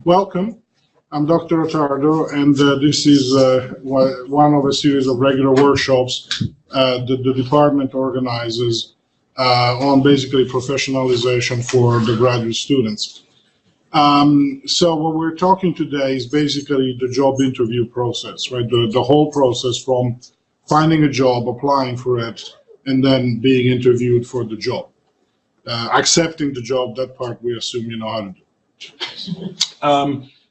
Welcome. I'm Dr. Otardo, and this is one of a series of regular workshops that the department organizes on basically professionalization for the graduate students. So what we're talking today is basically the job interview process, right? The whole process from finding a job, applying for it, and then being interviewed for the job. Accepting the job, that part we assume you know how to do.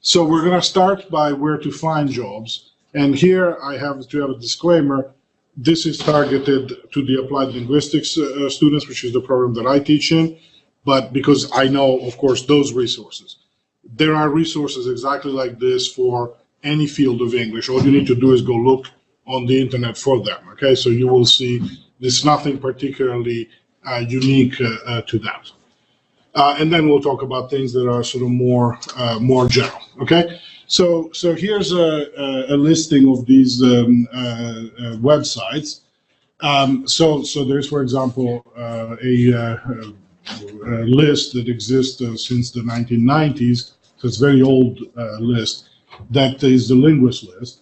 So we're going to start by where to find jobs. And here I have to have a disclaimer. This is targeted to the applied linguistics students, which is the program that I teach in, but because I know, of course, those resources. There are resources exactly like this for any field of English. All you need to do is go look on the internet for them, okay? So you will see there's nothing particularly unique to that. And then we'll talk about things that are sort of more general. Okay, so here's a listing of these websites. So there's, for example, a list that exists since the 1990s. So it's a very old list. That is the Linguist list,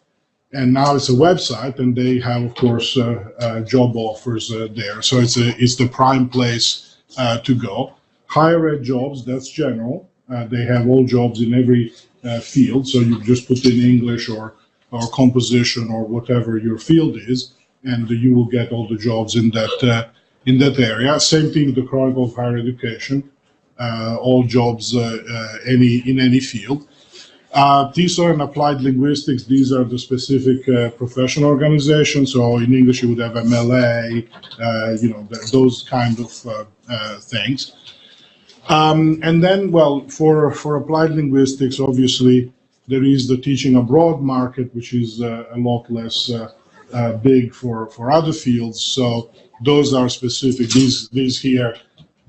and now it's a website, and they have, of course, job offers there. So it's the prime place to go. Higher ed jobs, that's general. They have all jobs in every field, so you just put in English or composition or whatever your field is, and you will get all the jobs in that area. Same thing with the Chronicle of Higher Education, all jobs in any field. TESOL and Applied Linguistics, these are the specific professional organizations. So in English you would have MLA, those kind of things. And then, well, for applied linguistics, obviously, there is the teaching abroad market, which is a lot less big for other fields. So those are specific. These here,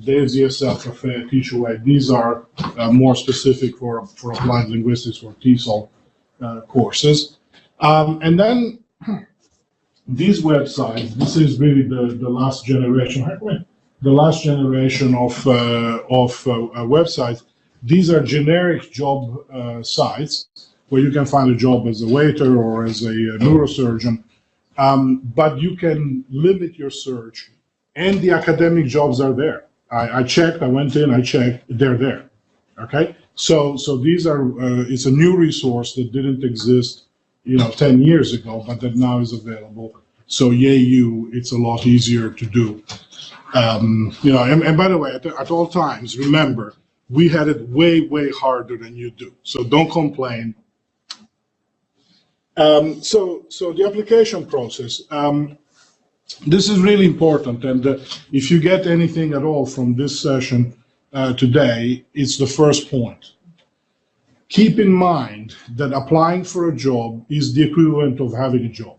there's ESL, Cafe, Teach Away. These are more specific for applied linguistics or TESOL courses. And then these websites, this is really the last generation. The last generation of websites. These are generic job sites where you can find a job as a waiter or as a neurosurgeon, but you can limit your search, and the academic jobs are there. I checked, I went in, I checked, they're there. Okay, so these are it's a new resource that didn't exist 10 years ago, but that now is available. So yay you, it's a lot easier to do. And by the way, at all times, remember, we had it way harder than you do. So don't complain. So the application process, this is really important. And if you get anything at all from this session today, it's the first point. Keep in mind that applying for a job is the equivalent of having a job.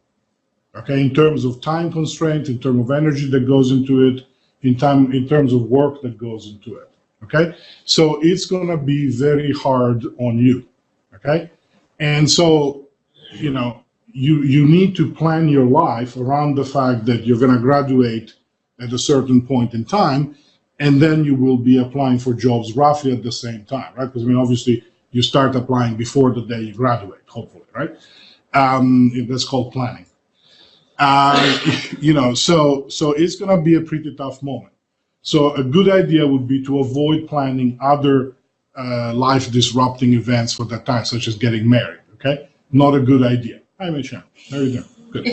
Okay, in terms of time constraint, in terms of energy that goes into it, in terms of work that goes into it, okay? So it's gonna be very hard on you, okay? And so, you need to plan your life around the fact that you're gonna graduate at a certain point in time, and then you will be applying for jobs roughly at the same time, right? Because, obviously, you start applying before the day you graduate, hopefully, right? That's called planning. So it's going to be a pretty tough moment. So a good idea would be to avoid planning other life disrupting events for that time, such as getting married. Okay, not a good idea. Hi, Michelle. There you go. Good.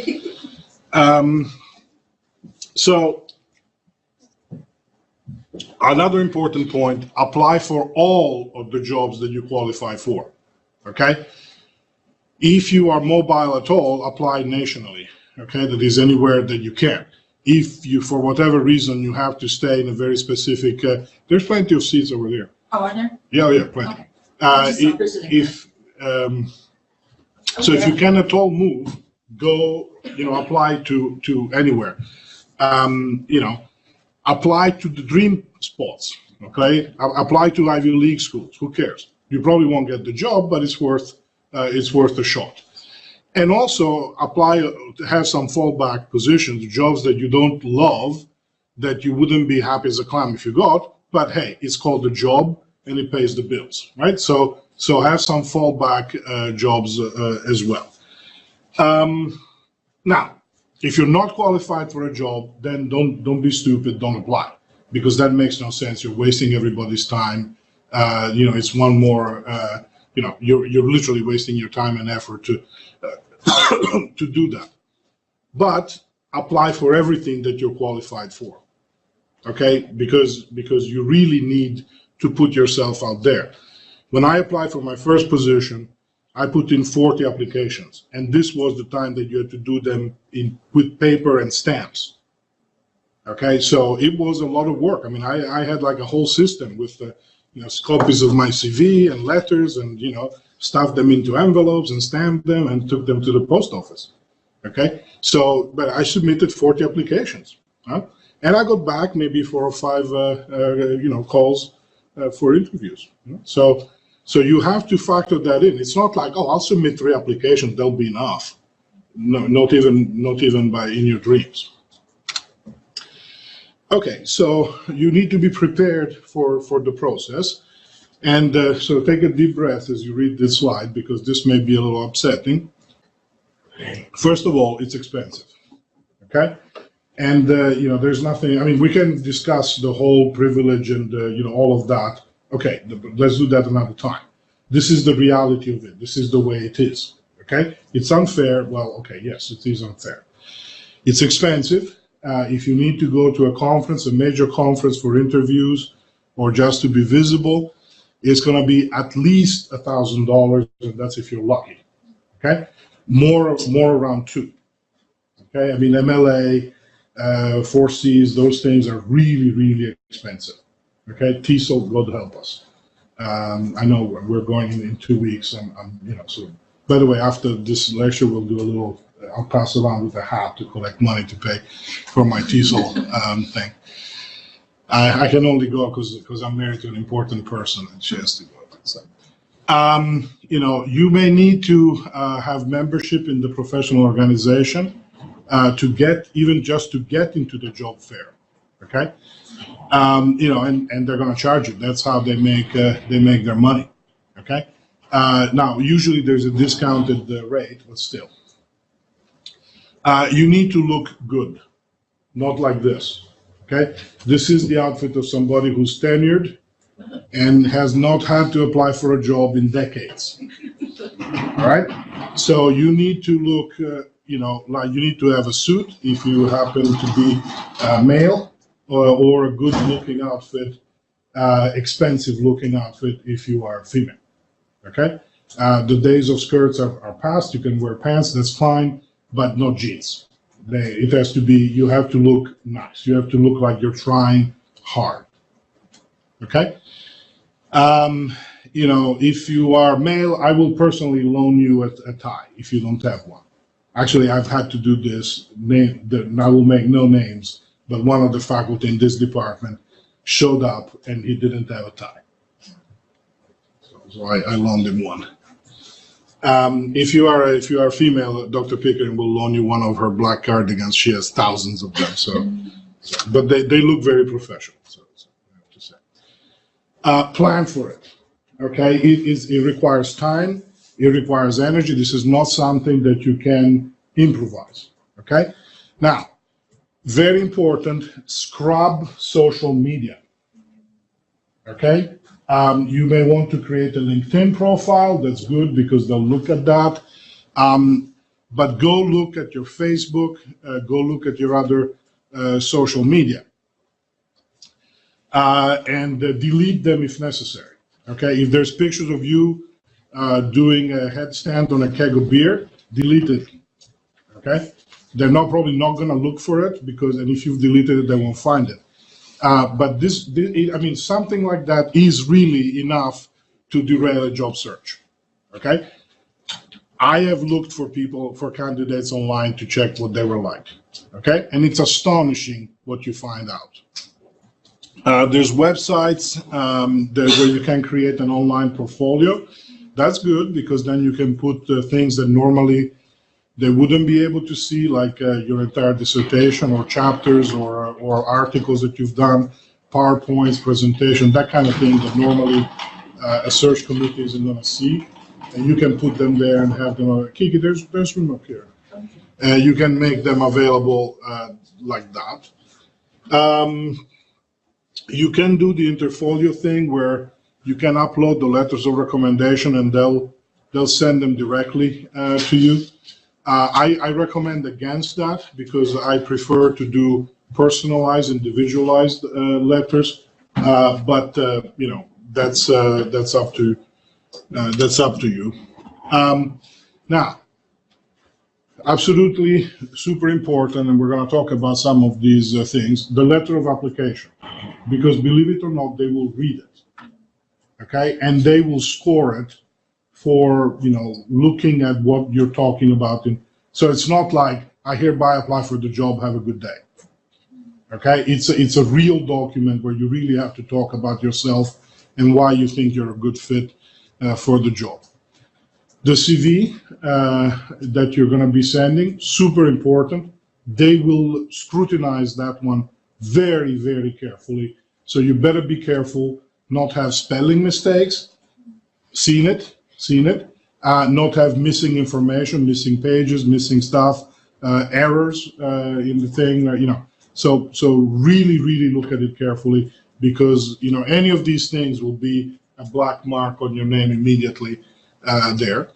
So another important point: apply for all of the jobs that you qualify for. Okay, if you are mobile at all, apply nationally. Okay, that is anywhere that you can. If you, for whatever reason, you have to stay in a very specific, there's plenty of seats over there. Oh, are there? Yeah, plenty. Okay. So if you can at all move, go, apply to anywhere. Apply to the dream spots. Okay, apply to Ivy League schools. Who cares? You probably won't get the job, but it's worth a shot. And also apply to have some fallback positions, jobs that you don't love, that you wouldn't be happy as a clam if you got, but hey, it's called a job and it pays the bills, right? So So have some fallback jobs as well. Now, if you're not qualified for a job, then don't be stupid, don't apply, because that makes no sense. You're wasting everybody's time. It's one more, you're literally wasting your time and effort to to do that. But apply for everything that you're qualified for, okay? Because you really need to put yourself out there. When I applied for my first position, I put in 40 applications, and this was the time that you had to do them with paper and stamps. Okay, so it was a lot of work. I mean, I had like a whole system with copies of my CV and letters, and stuffed them into envelopes and stamped them and took them to the post office. Okay, so but I submitted 40 applications, and I got back maybe 4 or 5 calls for interviews. So you have to factor that in. It's not like, oh, I'll submit 3 applications, they'll be enough. No, not even by in your dreams. Okay, so you need to be prepared for the process. And so take a deep breath as you read this slide, because this may be a little upsetting. First of all, it's expensive, okay? And, there's nothing, I mean, we can discuss the whole privilege and, all of that. Okay, let's do that another time. This is the reality of it. This is the way it is, okay? It's unfair. Well, okay, yes, it is unfair. It's expensive. If you need to go to a conference, a major conference for interviews, or just to be visible, it's going to be at least $1,000, and that's if you're lucky, okay? More around 2, okay? I mean, MLA, 4Cs, those things are really, really expensive. Okay, TESOL, God help us. I know we're going in 2 weeks. So by the way, after this lecture, we'll do a little. I'll pass around with a hat to collect money to pay for my TESOL thing. I can only go because I'm married to an important person and she has to go. So, you may need to have membership in the professional organization to get just to get into the job fair. Okay. And they're going to charge you. That's how they make their money. Okay. Now, usually there's a discounted rate, but still, you need to look good, not like this. Okay. This is the outfit of somebody who's tenured and has not had to apply for a job in decades. All right. So you need to look, like you need to have a suit if you happen to be male. Or a good-looking outfit, expensive-looking outfit if you are female, okay? The days of skirts are past. You can wear pants, that's fine, but not jeans. It has to be, you have to look nice. You have to look like you're trying hard, okay? If you are male, I will personally loan you a tie if you don't have one. Actually, I've had to do this, I will make no names, but one of the faculty in this department showed up and he didn't have a tie. So I loaned him one. If you are female, Dr. Pickering will loan you one of her black cardigans. She has thousands of them. But they look very professional. So I have to say. Plan for it. Okay, it requires time. It requires energy. This is not something that you can improvise. Okay, now. Very important, scrub social media, okay? You may want to create a LinkedIn profile. That's good because they'll look at that. But go look at your Facebook, go look at your other social media. And delete them if necessary, okay? If there's pictures of you doing a headstand on a keg of beer, delete it, okay? They're probably not going to look for it and if you've deleted it, they won't find it. But something like that is really enough to derail a job search. Okay. I have looked for candidates online to check what they were like. Okay. And it's astonishing what you find out. There's websites where you can create an online portfolio. That's good because then you can put things that normally they wouldn't be able to see, like your entire dissertation or chapters or articles that you've done, PowerPoints, presentation, that kind of thing that normally a search committee isn't going to see, and you can put them there and have them. Kiki, there's room up here. You can make them available like that. You can do the interfolio thing where you can upload the letters of recommendation and they'll send them directly to you. I recommend against that because I prefer to do personalized, individualized letters. But you know, that's up to you. Now, absolutely super important, and we're going to talk about some of these things. The letter of application, because believe it or not, they will read it, okay, and they will score it for, you know, looking at what you're talking about. So it's not like I hereby apply for the job. Have a good day. Okay, it's a real document where you really have to talk about yourself and why you think you're a good fit for the job. The CV that you're going to be sending, super important. They will scrutinize that one very, very carefully. So you better be careful, not have spelling mistakes, seen it, not have missing information, missing pages, missing stuff, errors in the thing, you know. So really, really look at it carefully, because, you know, any of these things will be a black mark on your name immediately there.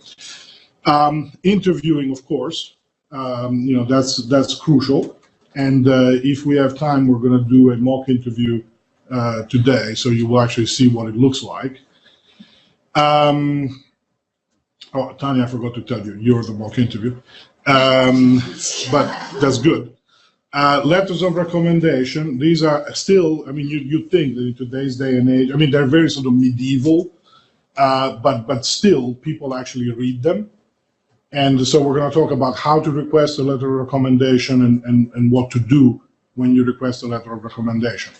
Interviewing, of course, you know, that's crucial. And if we have time, we're going to do a mock interview today, so you will actually see what it looks like. Oh, Tanya, I forgot to tell you, you're the mock interview, but that's good. Letters of recommendation, these are still, I mean, you'd think that in today's day and age, I mean, they're very sort of medieval, but still people actually read them. And so we're going to talk about how to request a letter of recommendation and what to do when you request a letter of recommendation.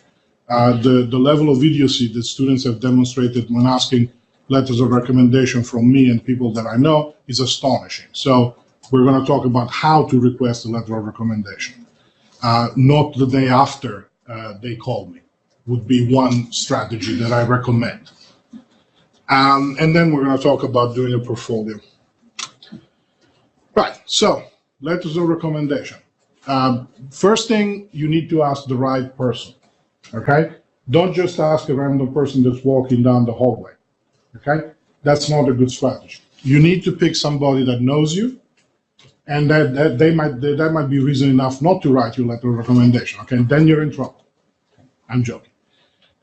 The level of idiocy that students have demonstrated when asking letters of recommendation from me and people that I know is astonishing. So we're going to talk about how to request a letter of recommendation. Not the day after they call me would be one strategy that I recommend. And then we're going to talk about doing a portfolio. Right, so letters of recommendation. First thing, you need to ask the right person, okay? Don't just ask a random person that's walking down the hallway, okay? That's not a good strategy. You need to pick somebody that knows you, and that might be reason enough not to write your letter of recommendation, okay? And then you're in trouble. I'm joking.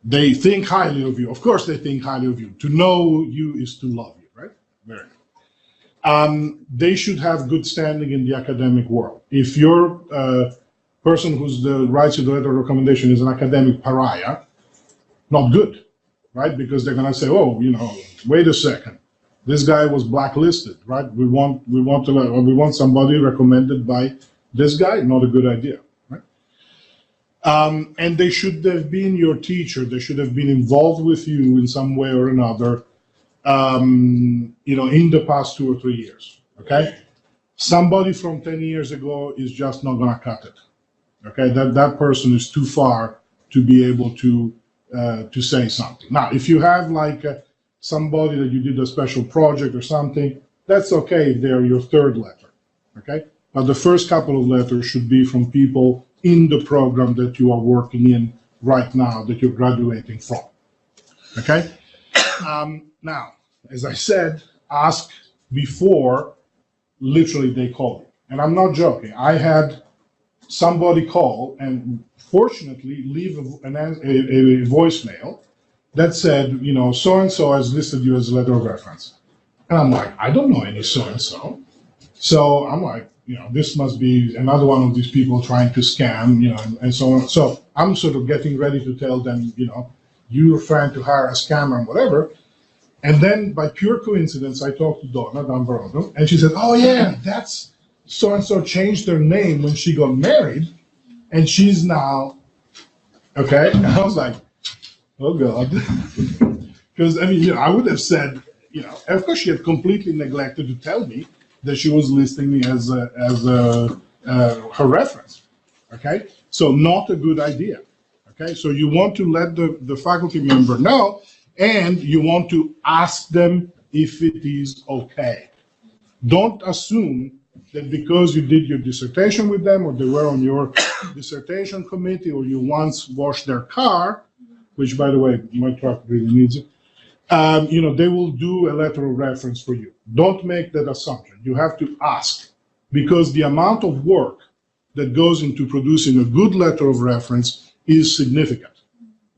They think highly of you. Of course they think highly of you. To know you is to love you, right? Very good. They should have good standing in the academic world. If your person who's writes you the letter of recommendation is an academic pariah, not good, right? Because they're going to say, oh, you know, wait a second. This guy was blacklisted, right? We want somebody recommended by this guy. Not a good idea, right? And they should have been your teacher. They should have been involved with you in some way or another, you know, in the past 2 or 3 years. Okay, somebody from 10 years ago is just not going to cut it. Okay, that person is too far to be able to say something. Now, if you have like somebody that you did a special project or something, that's okay if they're your third letter, okay? But the first couple of letters should be from people in the program that you are working in right now, that you're graduating from, okay? Now, as I said, ask before literally they call you. And I'm not joking. I had somebody call and fortunately leave a voicemail that said, you know, so-and-so has listed you as a letter of reference. And I'm like, I don't know any so-and-so. So I'm like, you know, this must be another one of these people trying to scam, you know, and so on. So I'm sort of getting ready to tell them, you know, you're trying to hire a scammer and whatever. And then by pure coincidence, I talked to Donna Danvarodo, and she said, oh yeah, that's so-and-so changed their name when she got married, and she's now, okay? And I was like, oh God. Because, I mean, you know, I would have said, you know, of course she had completely neglected to tell me that she was listing me as her reference, okay? So not a good idea, okay? So you want to let the faculty member know, And you want to ask them if it is okay. Don't assume that because you did your dissertation with them, or they were on your dissertation committee, or you once washed their car, which, by the way, my truck really needs it, they will do a letter of reference for you. Don't make that assumption. You have to ask, because the amount of work that goes into producing a good letter of reference is significant.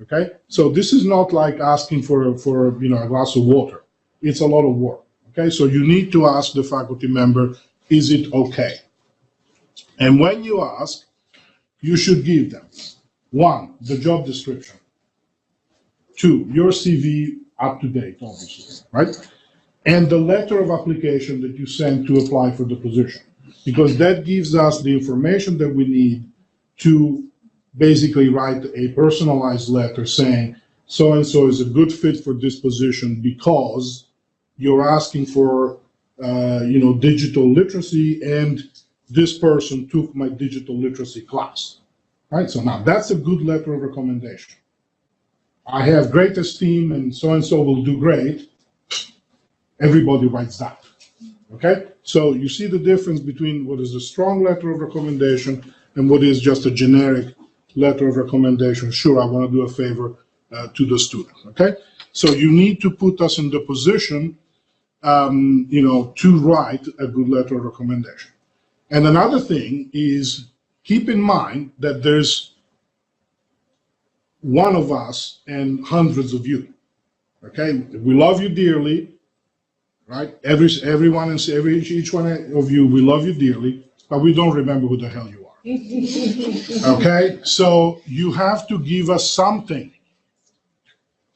Okay, so this is not like asking for a glass of water. It's a lot of work. Okay, so you need to ask the faculty member, is it okay? And when you ask, you should give them 1, the job description, 2, your CV up to date, obviously, right? And the letter of application that you sent to apply for the position, because that gives us the information that we need to basically write a personalized letter saying so-and-so is a good fit for this position because you're asking for digital literacy, and this person took my digital literacy class, right? So now that's a good letter of recommendation. I have great esteem and so-and-so will do great. Everybody writes that, okay? So you see the difference between what is a strong letter of recommendation and what is just a generic letter of recommendation. Sure, I want to do a favor to the student, okay? So you need to put us in the position, to write a good letter of recommendation. And another thing is, keep in mind that there's one of us and hundreds of you, okay? We love you dearly, right? Each one of you, we love you dearly, but we don't remember who the hell you are. Okay, so you have to give us something.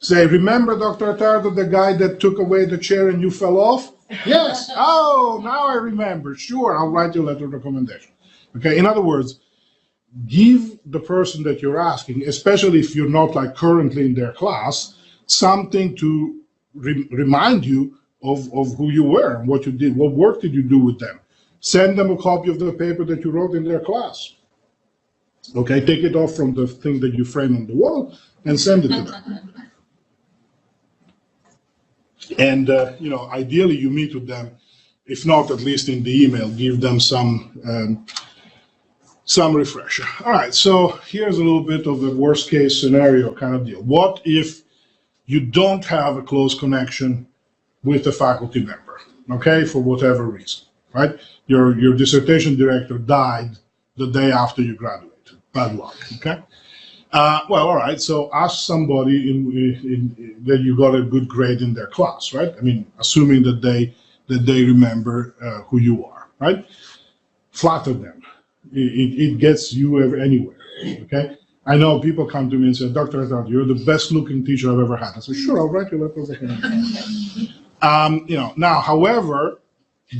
Say, remember Dr. Attardo, the guy that took away the chair and you fell off? Yes. Oh, now I remember. Sure, I'll write you a letter of recommendation. Okay, in other words, give the person that you're asking, especially if you're not like currently in their class, something to remind you of who you were and what you did. What work did you do with them? Send them a copy of the paper that you wrote in their class. Okay, take it off from the thing that you frame on the wall and send it to them. And, ideally you meet with them, if not at least in the email, give them some refresher. All right, so here's a little bit of the worst case scenario kind of deal. What if you don't have a close connection with a faculty member, okay, for whatever reason, right? Your dissertation director died the day after you graduated. Bad luck, okay? All right, so ask somebody that you got a good grade in their class, right? I mean, assuming that they remember who you are, right? Flatter them. It gets you anywhere, okay? I know people come to me and say, Dr. Attardo, you're the best looking teacher I've ever had. I say, sure, I'll write you a letter of recommendation. Now, however,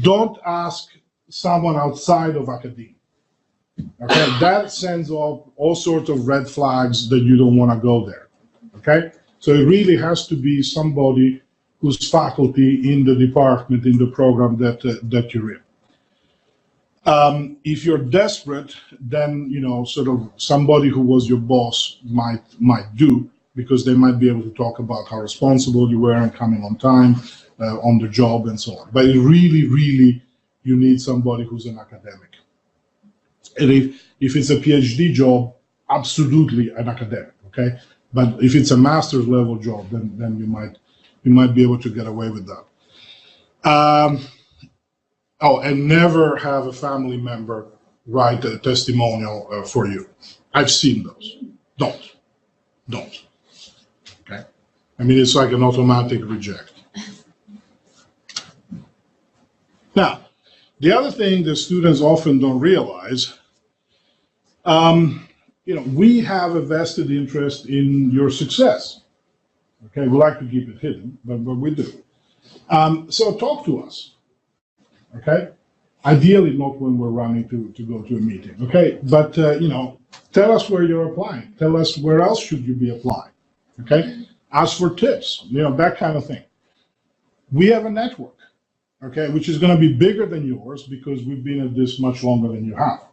don't ask someone outside of academia. Okay, that sends off all sorts of red flags that you don't want to go there. Okay, so it really has to be somebody who's faculty in the department, in the program that you're in. If you're desperate, then sort of somebody who was your boss might do, because they might be able to talk about how responsible you were and coming on time on the job and so on. But it really, you need somebody who's an academic. And if it's a PhD job, absolutely an academic, okay? But if it's a master's level job, then you might be able to get away with that. And never have a family member write a testimonial for you. I've seen those. Don't. Okay? I mean, it's like an automatic reject. Now, the other thing that students often don't realize, we have a vested interest in your success. Okay, we like to keep it hidden, but we do. So talk to us. Okay, ideally not when we're running to go to a meeting. Okay, but tell us where you're applying. Tell us where else should you be applying. Okay, ask for tips. That kind of thing. We have a network. Okay, which is going to be bigger than yours because we've been at this much longer than you have.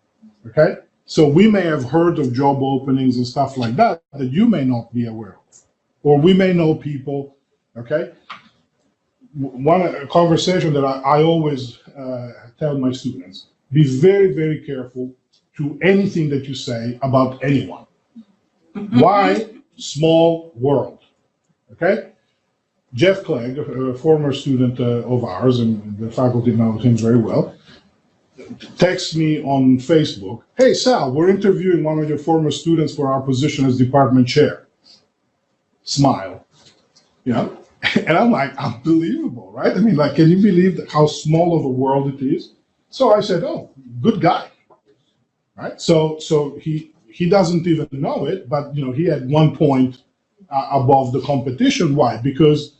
Okay, so we may have heard of job openings and stuff like that you may not be aware of, or we may know people okay? One conversation that I always tell my students, be very, very careful to anything that you say about anyone. Why? Small world, okay? Jeff Clegg, a former student of ours, and the faculty knows him very well, texts me on Facebook, hey Sal, we're interviewing one of your former students for our position as department chair. Smile, you know? And I'm like, unbelievable, right? I mean, like, can you believe how small of a world it is? So I said, oh, good guy, right? So he doesn't even know it, but you know, he had 1 point above the competition. Why? Because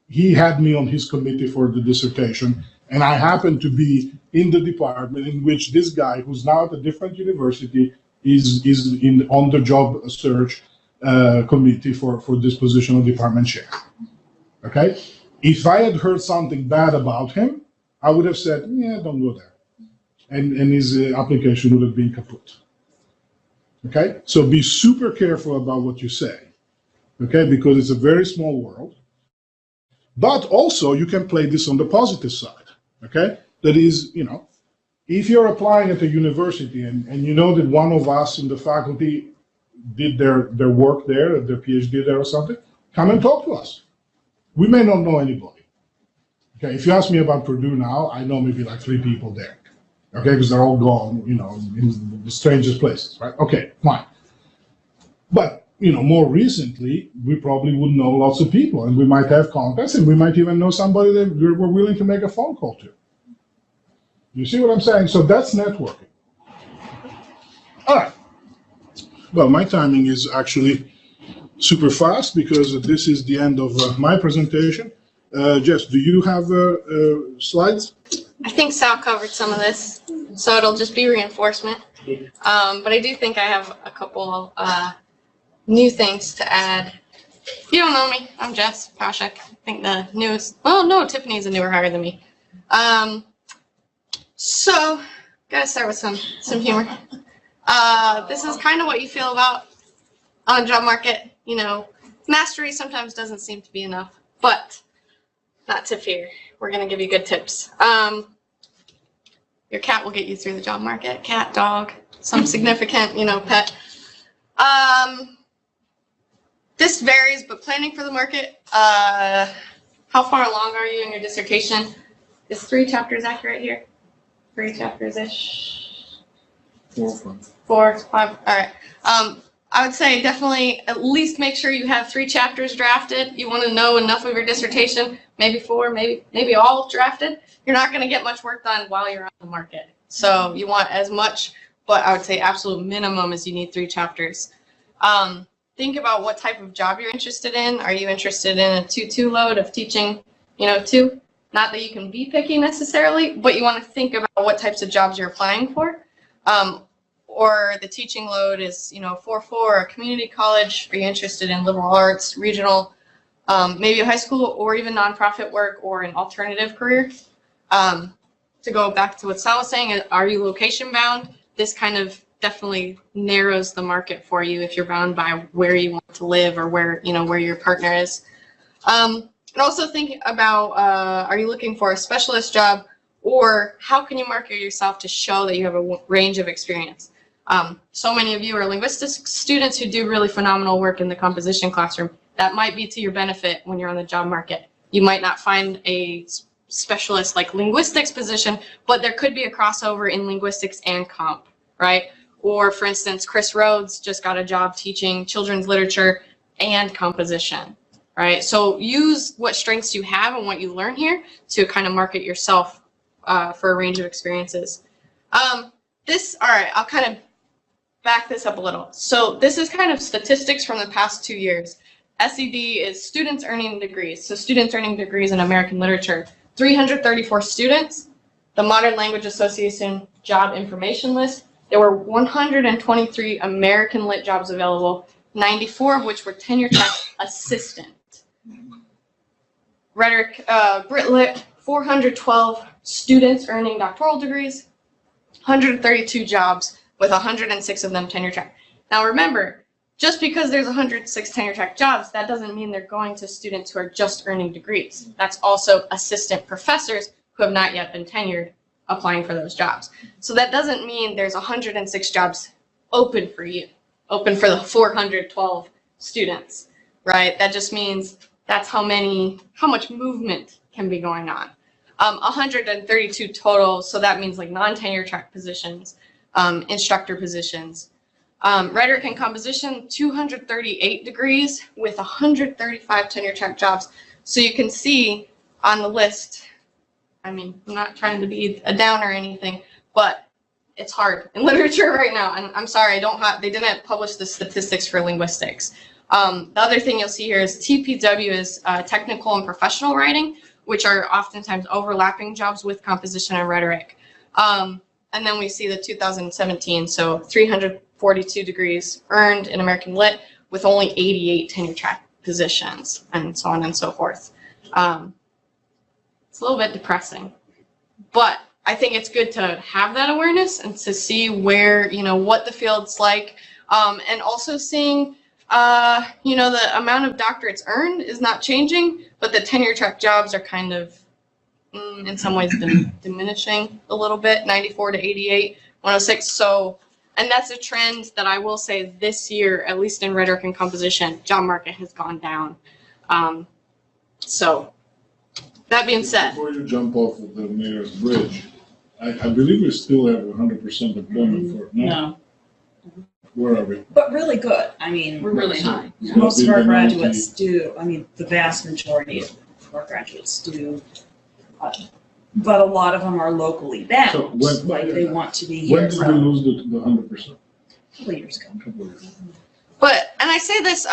he had me on his committee for the dissertation, and I happened to be in the department in which this guy, who's now at a different university, is in on the job search committee for this position of department chair. Okay? If I had heard something bad about him, I would have said, yeah, don't go there. And his application would have been kaput. Okay? So be super careful about what you say. Okay? Because it's a very small world. But also, you can play this on the positive side. Okay? That is, you know, if you're applying at a university and you know that one of us in the faculty did their work there, their PhD there or something, come and talk to us. We may not know anybody. Okay, if you ask me about Purdue now, I know maybe like 3 people there. Okay, because they're all gone, you know, in the strangest places, right? Okay, fine. But, you know, more recently, we probably would know lots of people, and we might have contacts, and we might even know somebody that we're willing to make a phone call to. You see what I'm saying? So that's networking. All right. Well, my timing is actually super fast because this is the end of my presentation. Jess, do you have slides? I think Sal covered some of this, so it'll just be reinforcement. But I do think I have a couple new things to add. If you don't know me, I'm Jess Pashek. I think the newest, well, no, Tiffany's a newer hire than me. So, gotta start with some humor. This is kind of what you feel about on the job market. You know, mastery sometimes doesn't seem to be enough, but not to fear. We're going to give you good tips. Your cat will get you through the job market. Cat, dog, some significant, you know, pet. This varies, but planning for the market, how far along are you in your dissertation? Is 3 chapters accurate here? 3 chapters-ish? 4, 5, all right. I would say definitely at least make sure you have 3 chapters drafted. You want to know enough of your dissertation, maybe 4, maybe all drafted. You're not going to get much work done while you're on the market. So you want as much, but I would say absolute minimum is you need 3 chapters. Think about what type of job you're interested in. Are you interested in a 2-2 load of teaching, you know, 2? Not that you can be picky necessarily, but you want to think about what types of jobs you're applying for. Or the teaching load is, you know, 4-4, a community college. Are you interested in liberal arts, regional, maybe a high school, or even nonprofit work or an alternative career? To go back to what Sal was saying, are you location bound? This kind of definitely narrows the market for you if you're bound by where you want to live or where, you know, where your partner is. And also think about, are you looking for a specialist job, or how can you market yourself to show that you have a range of experience? So many of you are linguistics students who do really phenomenal work in the composition classroom. That might be to your benefit when you're on the job market. You might not find a specialist like linguistics position, but there could be a crossover in linguistics and comp, right? Or for instance, Chris Rhodes just got a job teaching children's literature and composition, right? So use what strengths you have and what you learn here to kind of market yourself for a range of experiences. All right, I'll kind of back this up a little. So this is kind of statistics from the past 2 years. SED is students earning degrees. So students earning degrees in American literature, 334 students. The Modern Language Association job information list, there were 123 American lit jobs available, 94 of which were tenure track assistant. Rhetoric, Brit Lit, 412 students earning doctoral degrees, 132 jobs with 106 of them tenure track. Now remember, just because there's 106 tenure track jobs, that doesn't mean they're going to students who are just earning degrees. That's also assistant professors who have not yet been tenured applying for those jobs. So that doesn't mean there's 106 jobs open for you, open for the 412 students, right? That just means that's how much movement can be going on. 132 total, so that means like non-tenure track positions, instructor positions. Rhetoric and composition, 238 degrees with 135 tenure track jobs. So you can see on the list, I mean, I'm not trying to be a downer or anything, but it's hard in literature right now. And I'm sorry, they didn't publish the statistics for linguistics. The other thing you'll see here is TPW is technical and professional writing, which are oftentimes overlapping jobs with composition and rhetoric. And then we see the 2017, so 342 degrees earned in American Lit with only 88 tenure track positions, and so on and so forth. It's a little bit depressing, but I think it's good to have that awareness and to see where, what the field's like, and also seeing, the amount of doctorates earned is not changing, but the tenure track jobs are kind of, in some ways, diminishing a little bit, 94 to 88, 106. So, and that's a trend that I will say this year, at least in rhetoric and composition, job market has gone down. So, that being said. Before you jump off of the mayor's bridge, I believe we still have 100% employment for No, Where are we? but really good. I mean, We're really high. Yeah. most of our Been graduates do. I mean, the vast majority of our graduates do. But a lot of them are locally bound, So when- like they want to be here When did we from lose the 100%? a couple years ago. A couple of years. But, and I say this,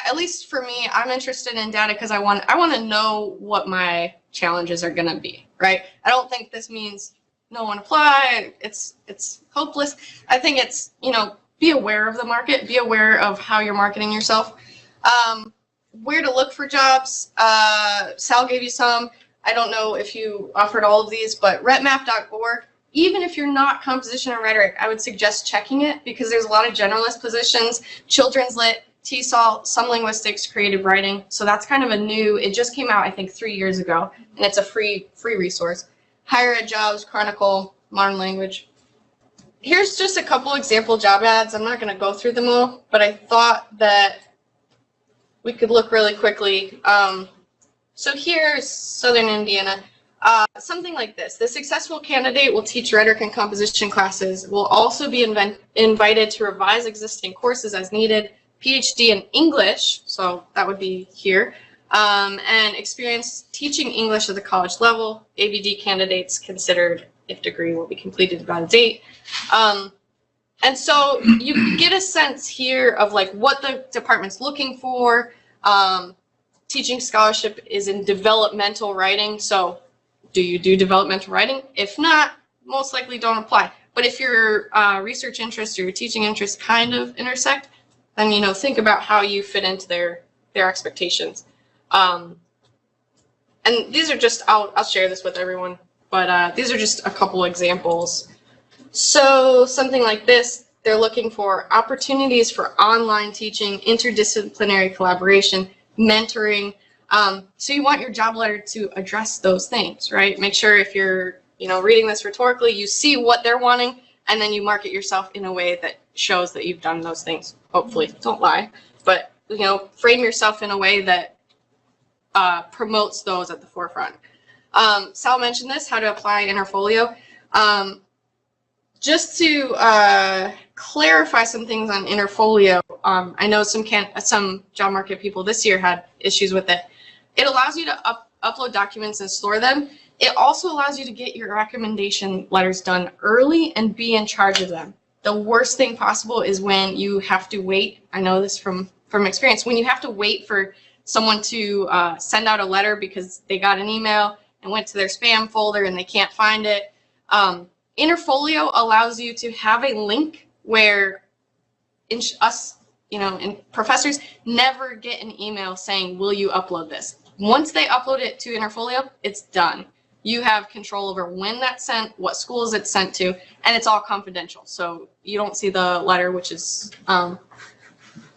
at least for me, I'm interested in data because I want to know what my challenges are going to be, right? I don't think this means no one apply. It's hopeless. I think it's, be aware of the market, be aware of how you're marketing yourself. Where to look for jobs. Sal gave you some. I don't know if you offered all of these, but retmap.org, even if you're not composition or rhetoric, I would suggest checking it because there's a lot of generalist positions, children's lit, TESOL, some linguistics, creative writing. So that's kind of it just came out, I think, 3 years ago, and it's a free resource. Higher ed jobs, Chronicle, modern language. Here's just a couple example job ads. I'm not going to go through them all, but I thought that we could look really quickly. So here's Southern Indiana. Something like this. The successful candidate will teach rhetoric and composition classes, will also be invited to revise existing courses as needed, PhD in English, so that would be here, and experience teaching English at the college level. ABD candidates considered if degree will be completed by the date. And so you get a sense here of like what the department's looking for. Teaching scholarship is in developmental writing, so do you do developmental writing? If not, most likely don't apply. But if your research interests or your teaching interests kind of intersect, then think about how you fit into their expectations. And these are just, I'll share this with everyone, but these are just a couple examples. So something like this, they're looking for opportunities for online teaching, interdisciplinary collaboration, mentoring. So you want your job letter to address those things, right? Make sure if you're, reading this rhetorically, you see what they're wanting, and then you market yourself in a way that shows that you've done those things. Hopefully, don't lie, but frame yourself in a way that promotes those at the forefront. Sal mentioned this, how to apply Interfolio. Just to clarify some things on Interfolio, I know some job market people this year had issues with it. It allows you to upload documents and store them. It also allows you to get your recommendation letters done early and be in charge of them. The worst thing possible is when you have to wait. I know this from experience. When you have to wait for someone to send out a letter because they got an email and went to their spam folder and they can't find it. Interfolio allows you to have a link where professors never get an email saying, will you upload this? Once they upload it to Interfolio, it's done. You have control over when that's sent, what schools it's sent to, and it's all confidential. So you don't see the letter, which is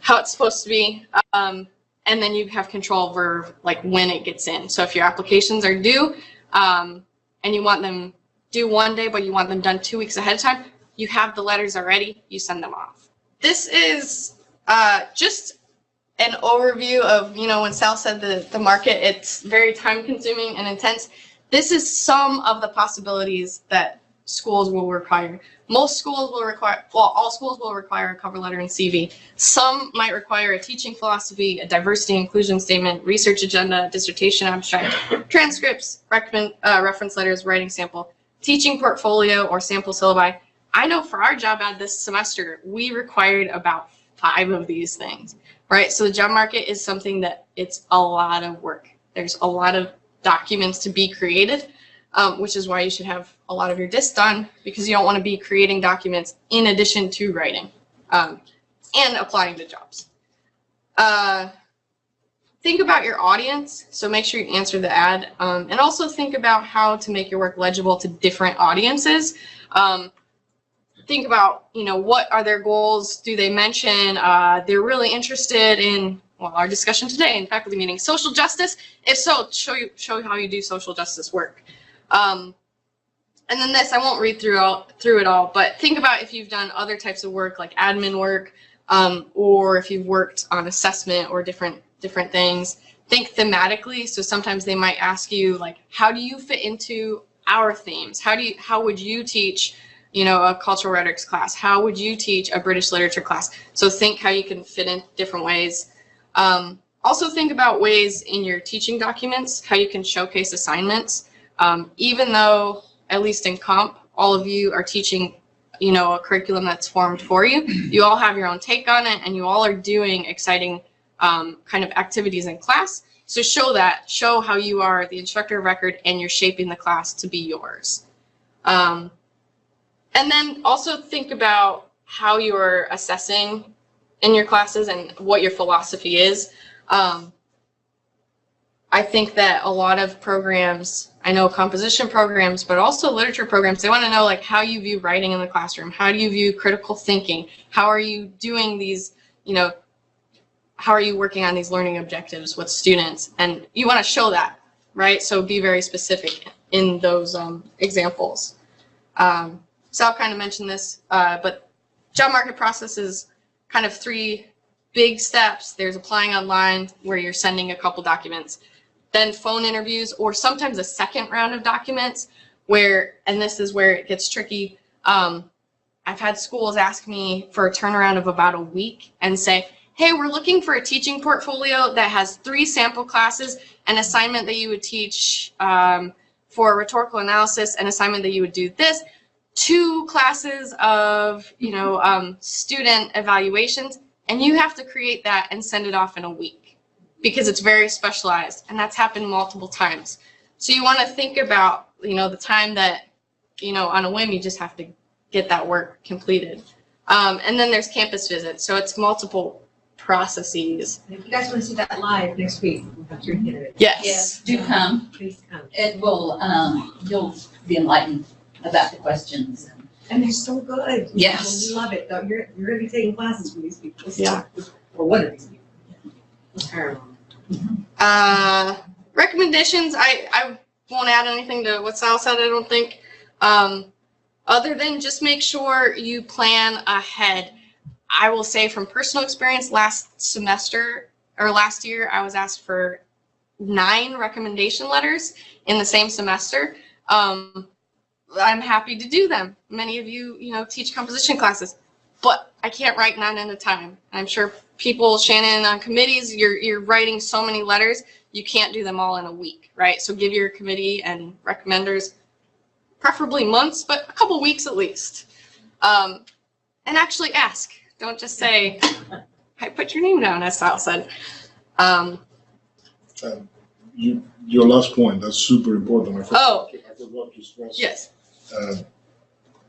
how it's supposed to be. And then you have control over like when it gets in. So if your applications are due and you want them due one day, but you want them done 2 weeks ahead of time, you have the letters already, you send them off. This is just an overview of, when Sal said the market, it's very time consuming and intense. This is some of the possibilities that schools will require. Most schools will require, well, all schools will require a cover letter and CV. Some might require a teaching philosophy, a diversity inclusion statement, research agenda, dissertation abstract, transcripts, reference letters, writing sample, teaching portfolio, or sample syllabi. I know for our job ad this semester, we required about 5 of these things, right? So the job market is something that it's a lot of work. There's a lot of documents to be created, which is why you should have a lot of your disc done, because you don't want to be creating documents in addition to writing and applying to jobs. Think about your audience, so make sure you answer the ad, and also think about how to make your work legible to different audiences. Think about, what are their goals? Do they mention they're really interested in, well, our discussion today in faculty meeting, social justice? If so, show you how you do social justice work. And then this, I won't read through it all, but think about if you've done other types of work like admin work, or if you've worked on assessment or different things. Think thematically. So sometimes they might ask you, like, how do you fit into our themes? How would you teach, a cultural rhetorics class? How would you teach a British literature class? So think how you can fit in different ways. Also think about ways in your teaching documents, how you can showcase assignments. Even though, at least in comp, all of you are teaching, a curriculum that's formed for you, you all have your own take on it, and you all are doing exciting kind of activities in class. So show how you are the instructor of record and you're shaping the class to be yours. And then also think about how you're assessing in your classes and what your philosophy is. I think that a lot of programs, I know composition programs, but also literature programs, they want to know like how you view writing in the classroom. How do you view critical thinking? How are you doing these, how are you working on these learning objectives with students? And you want to show that, right? So be very specific in those examples. Sal kind of mentioned this, but job market process is kind of 3 big steps. There's applying online, where you're sending a couple documents, then phone interviews, or sometimes a second round of documents where, and this is where it gets tricky. I've had schools ask me for a turnaround of about a week and say, hey, we're looking for a teaching portfolio that has 3 sample classes, an assignment that you would teach for rhetorical analysis, an assignment that you would do this, 2 classes of, student evaluations, and you have to create that and send it off in a week because it's very specialized, and that's happened multiple times. So you want to think about, the time that, on a whim, you just have to get that work completed. And then there's campus visits, so it's multiple processes. If you guys want to see that live next week, we'll have to get it. Yes. Do come. Please come. It will, you'll be enlightened about the questions. And they're so good. Yes. We love it, though. You're going to be taking classes from these people. Yeah. Or one of these people. Recommendations, I won't add anything to what Sal said, I don't think. Other than just make sure you plan ahead. I will say from personal experience, last year, I was asked for 9 recommendation letters in the same semester. I'm happy to do them. Many of you, teach composition classes, but I can't write 9 at a time. I'm sure people, Shannon, on committees, you're writing so many letters, you can't do them all in a week, right? So give your committee and recommenders preferably months, but a couple weeks at least. And actually ask. Don't just say, I put your name down, as Sal said. Your last point, that's super important. I forgot to stress. Yes.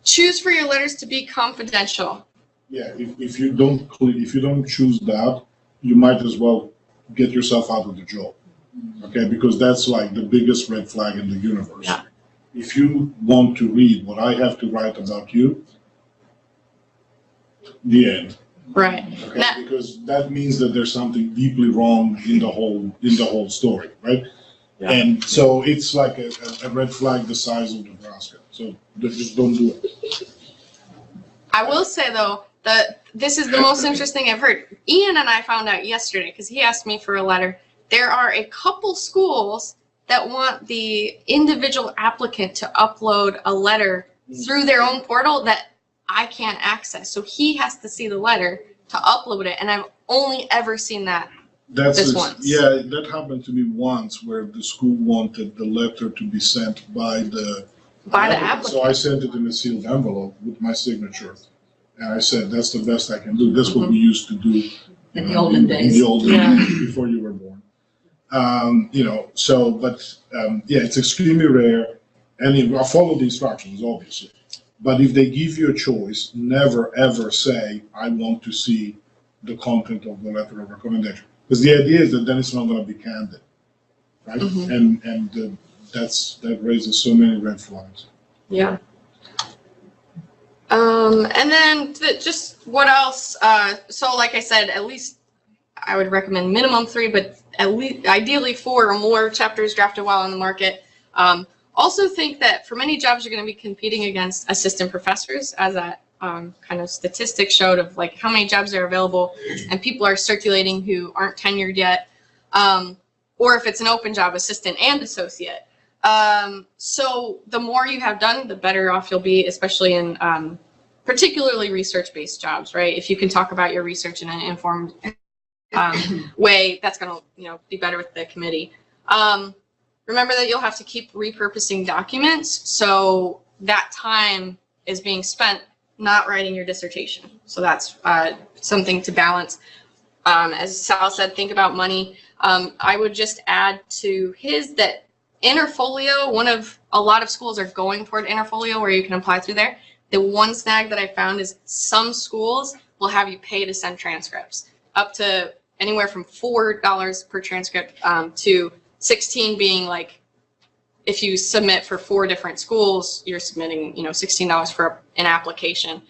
Choose for your letters to be confidential. Yeah, if you don't choose that, you might as well get yourself out of the job. Okay, because that's like the biggest red flag in the universe. Yeah. If you want to read what I have to write about you, the end. Right. Okay, Now- because that means that there's something deeply wrong in the whole story, right? Yeah. And so it's like a red flag the size of Nebraska. So just don't do it. I will say though that this is the most interesting I've heard. Ian and I found out yesterday because he asked me for a letter. There are a couple schools that want the individual applicant to upload a letter through their own portal that I can't access. So he has to see the letter to upload it, and I've only ever seen that. This once. Yeah, that happened to me once where the school wanted the letter to be sent by the applicant. So I sent it in a sealed envelope with my signature. And I said, that's the best I can do. That's what we used to do In the olden days. In the olden Yeah. days, before you were born. Yeah, it's extremely rare. And I follow the instructions, obviously. But if they give you a choice, never ever say, I want to see the content of the letter of recommendation. Because the idea is that then it's not going to be candid, right? And that raises so many red flags. Yeah. And then just what else? So like I said, at least I would recommend minimum 3, but at least ideally 4 or more chapters drafted while on the market. Also think that for many jobs, you're going to be competing against assistant professors, as that kind of statistic showed of like how many jobs are available and people are circulating who aren't tenured yet. Or if it's an open job, assistant and associate. So the more you have done, the better off you'll be, especially in particularly research-based jobs, right? If you can talk about your research in an informed way, that's going to be better with the committee. Remember that you'll have to keep repurposing documents, so that time is being spent not writing your dissertation. So that's something to balance. As Sal said, think about money. I would just add to his that Interfolio, a lot of schools are going toward Interfolio where you can apply through there. The one snag that I found is some schools will have you pay to send transcripts, up to anywhere from $4 per transcript to 16 being like, if you submit for 4 different schools, you're submitting, $16 for an application.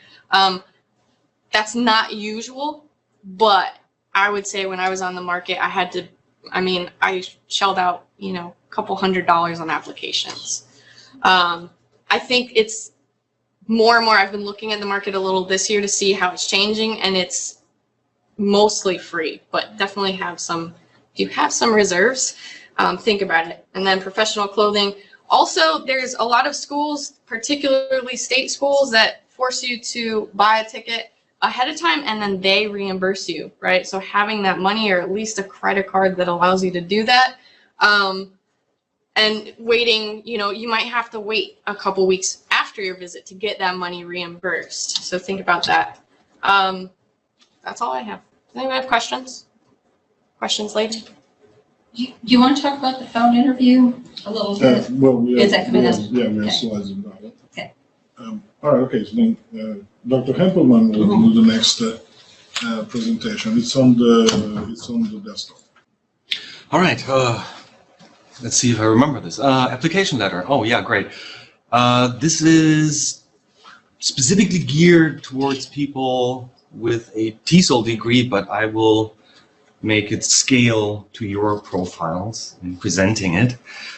That's not usual, but I would say when I was on the market, I shelled out, a couple $100 on applications. I think it's more and more, I've been looking at the market a little this year to see how it's changing, and it's mostly free, but definitely if you have some reserves, think about it. And then professional clothing. Also, there's a lot of schools, particularly state schools, that force you to buy a ticket ahead of time and then they reimburse you, right? So having that money, or at least a credit card that allows you to do that, and waiting, you might have to wait a couple weeks after your visit to get that money reimbursed. So think about that. That's all I have. Does anyone have questions? Questions later? Do you want to talk about the phone interview a little bit? Is that coming up? We have Okay. slides about it. Okay. All right, okay, so then Dr. Hempelman will do the next presentation. It's on the desktop. All right. Let's see if I remember this. Application letter. Oh, yeah, great. This is specifically geared towards people with a TESOL degree, but I will make it scale to your profiles in presenting it.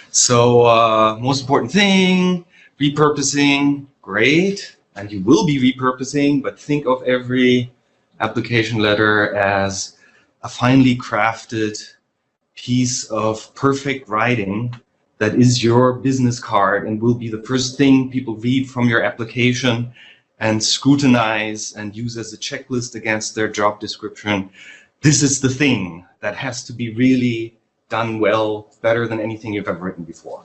So most important thing, repurposing, great. And you will be repurposing, but think of every application letter as a finely crafted piece of perfect writing that is your business card and will be the first thing people read from your application and scrutinize and use as a checklist against their job description. This is the thing that has to be really done well, better than anything you've ever written before.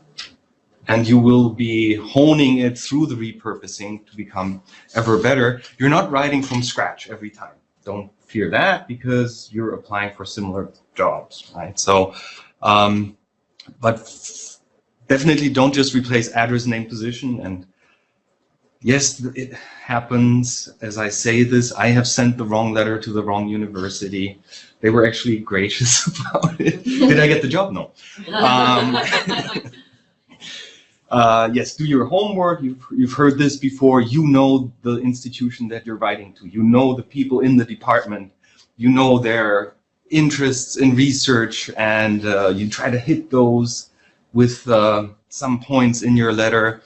And you will be honing it through the repurposing to become ever better. You're not writing from scratch every time. Don't fear that, because you're applying for similar jobs, right? So, but definitely don't just replace address, name, position. And yes, it happens. As I say this, I have sent the wrong letter to the wrong university. They were actually gracious about it. Did I get the job? No. Yes, do your homework. You've heard this before. You know the institution that you're writing to. You know the people in the department. You know their interests in research, and you try to hit those with some points in your letter.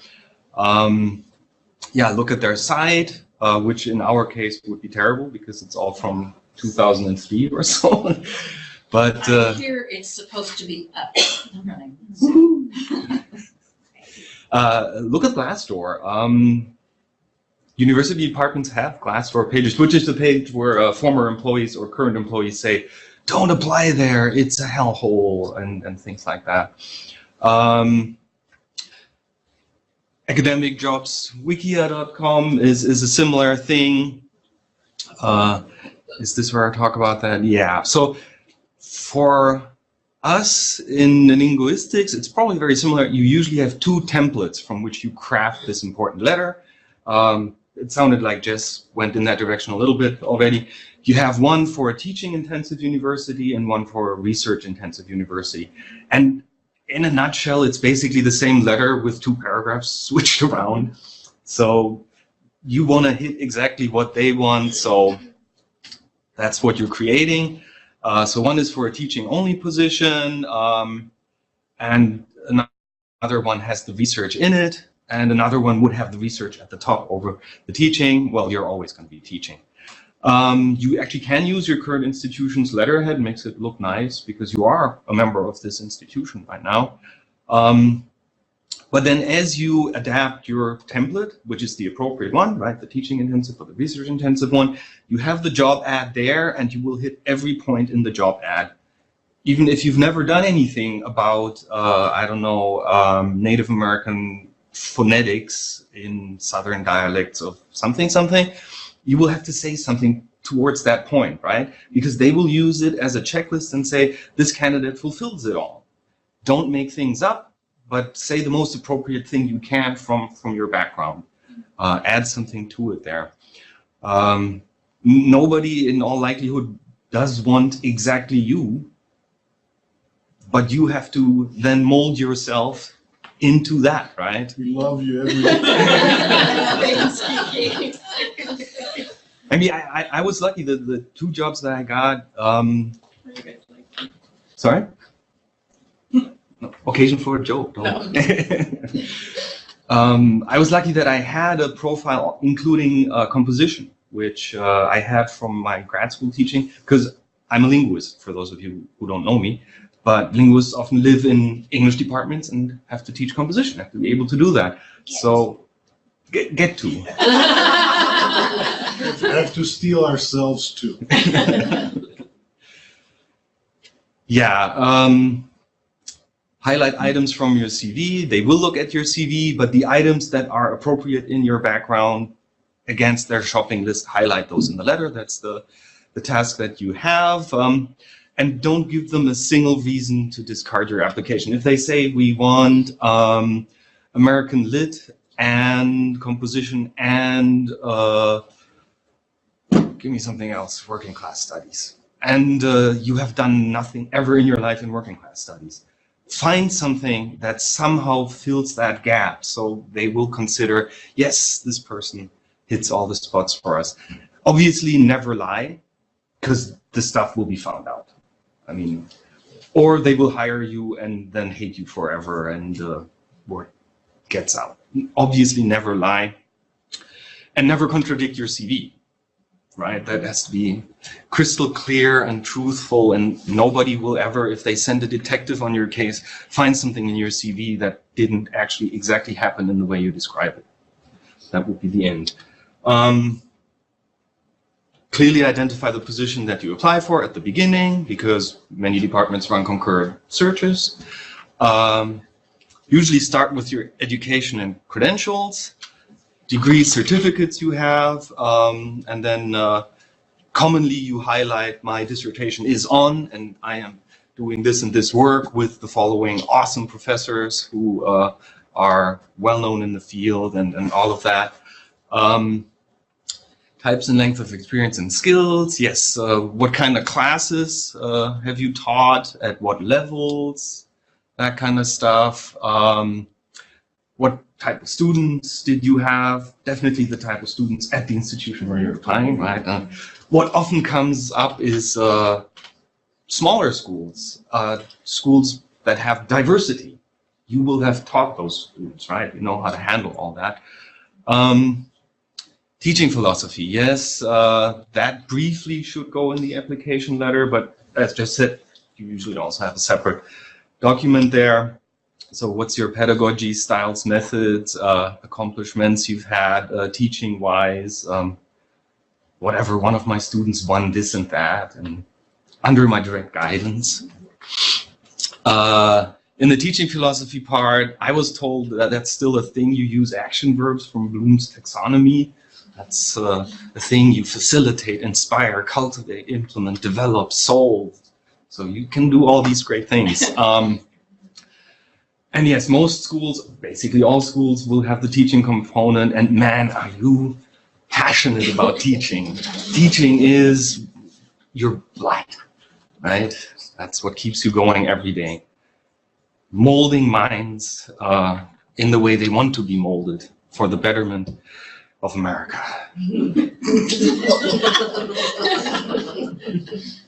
Yeah, look at their site, which in our case would be terrible because it's all from 2003 or so. But Here it's supposed to be up. look at Glassdoor. University departments have Glassdoor pages, which is the page where former employees or current employees say, don't apply there, it's a hellhole, and things like that. Academic jobs, wikia.com is a similar thing. Is this where I talk about that? Yeah. So for us in linguistics, it's probably very similar. You usually have two templates from which you craft this important letter. It sounded like Jess went in that direction a little bit already. You have one for a teaching-intensive university and one for a research-intensive university. And in a nutshell, it's basically the same letter with two paragraphs switched around. So you want to hit exactly what they want. So that's what you're creating. So one is for a teaching-only position, and another one has the research in it, and another one would have the research at the top over the teaching. Well, you're always going to be teaching. You actually can use your current institution's letterhead, makes it look nice because you are a member of this institution right now. But then as you adapt your template, which is the appropriate one, right, the teaching intensive or the research intensive one, you have the job ad there and you will hit every point in the job ad. Even if you've never done anything about, I don't know, Native American phonetics in Southern dialects of something, you will have to say something towards that point, right? Because they will use it as a checklist and say, this candidate fulfills it all. Don't make things up, but say the most appropriate thing you can from your background. Add something to it there. Nobody in all likelihood does want exactly you, but you have to then mold yourself into that, right? We love you every day. I mean, I was lucky that the two jobs that I got, sorry? Occasion for a joke. No. I was lucky that I had a profile including composition, which I had from my grad school teaching, because I'm a linguist, for those of you who don't know me. But linguists often live in English departments and have to teach composition, have to be able to do that. So, get to. We have to steal ourselves too. Yeah. Highlight items from your CV. They will look at your CV, but the items that are appropriate in your background against their shopping list, highlight those in the letter. That's the task that you have. And don't give them a single reason to discard your application. If they say we want American Lit and composition and give me something else, working class studies, and you have done nothing ever in your life in working class studies, find something that somehow fills that gap so they will consider, yes, this person hits all the spots for us. Obviously, never lie, because the stuff will be found out. I mean, or they will hire you and then hate you forever and word gets out. Obviously, never lie and never contradict your CV, right? That has to be crystal clear and truthful, and nobody will ever, if they send a detective on your case, find something in your CV that didn't actually exactly happen in the way you describe it. That would be the end. Clearly identify the position that you apply for at the beginning, because many departments run concurrent searches. Usually start with your education and credentials, degrees, certificates you have, and then commonly you highlight my dissertation is on, and I am doing this and this work with the following awesome professors who are well known in the field and all of that. Types and length of experience and skills. Yes, what kind of classes have you taught, at what levels, that kind of stuff. what type of students did you have? Definitely the type of students at the institution where you're applying, right? What often comes up is smaller schools, schools that have diversity. You will have taught those students, right? You know how to handle all that. Teaching philosophy, yes, that briefly should go in the application letter, but as just said, you usually also have a separate document there. So what's your pedagogy, styles, methods, accomplishments you've had teaching-wise, whatever, one of my students won this and that, and under my direct guidance. In the teaching philosophy part, I was told that that's still a thing. You use action verbs from Bloom's taxonomy. That's a thing you facilitate, inspire, cultivate, implement, develop, solve. So you can do all these great things. And yes, most schools, basically all schools, will have the teaching component. And man, are you passionate about teaching. Teaching is your blood, right? That's what keeps you going every day. Molding minds in the way they want to be molded for the betterment of America.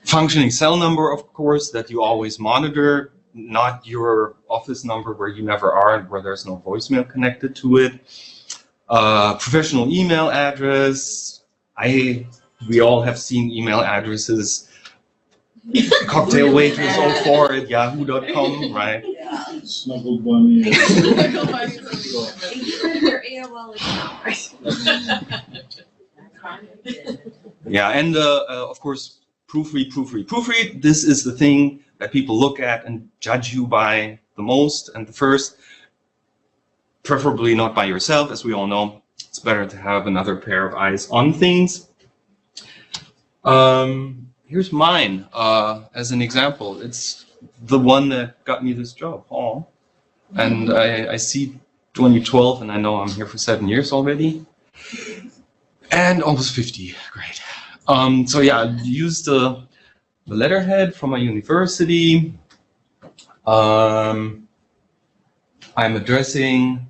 Functioning cell number, of course, that you always monitor, not your office number where you never are and where there's no voicemail connected to it. Professional email address. We all have seen email addresses. Cocktail waitress 04 at yahoo.com, right? Snuggle bunny. Your AOL account. Yeah, and of course, proofread. This is the thing that people look at and judge you by the most and the first. Preferably not by yourself, as we all know. It's better to have another pair of eyes on things. Here's mine as an example. It's the one that got me this job, Paul. And I see 2012, and I know I'm here for 7 years already. And almost 50, great. So yeah, I used the letterhead from my university. I'm addressing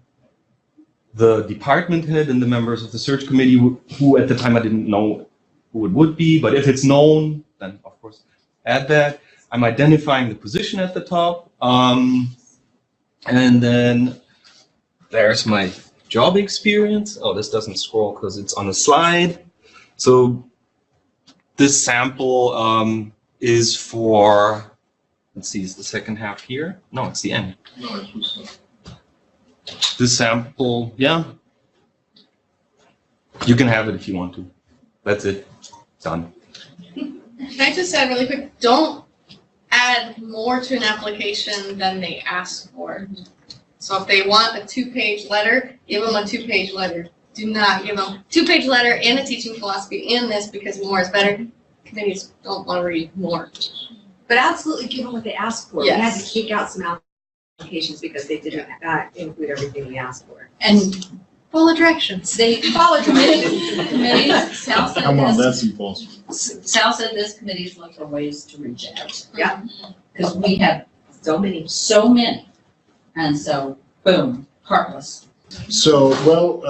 the department head and the members of the search committee, who at the time I didn't know who it would be, but if it's known, then of course add that. I'm identifying the position at the top, and then there's my job experience. Oh, this doesn't scroll because it's on a slide. So this sample is for, let's see, is the second half here? No, it's the end. No, it's just, This sample, yeah, you can have it if you want to. That's it, done. Can I just add really quick, don't add more to an application than they ask for. So if they want a 2-page letter, give them a 2-page letter. Do not give them 2-page letter and a teaching philosophy in this because more is better. Committees don't want to read more. But absolutely give them what they asked for. We had Yes. to kick out some applications because they didn't include everything we asked for. And Follow directions. they follow committees. Sal said come on, this. that's impossible. Sal said this committees look for ways to reject. Yeah. Because we have So many. so many. And so, boom, heartless. So, well,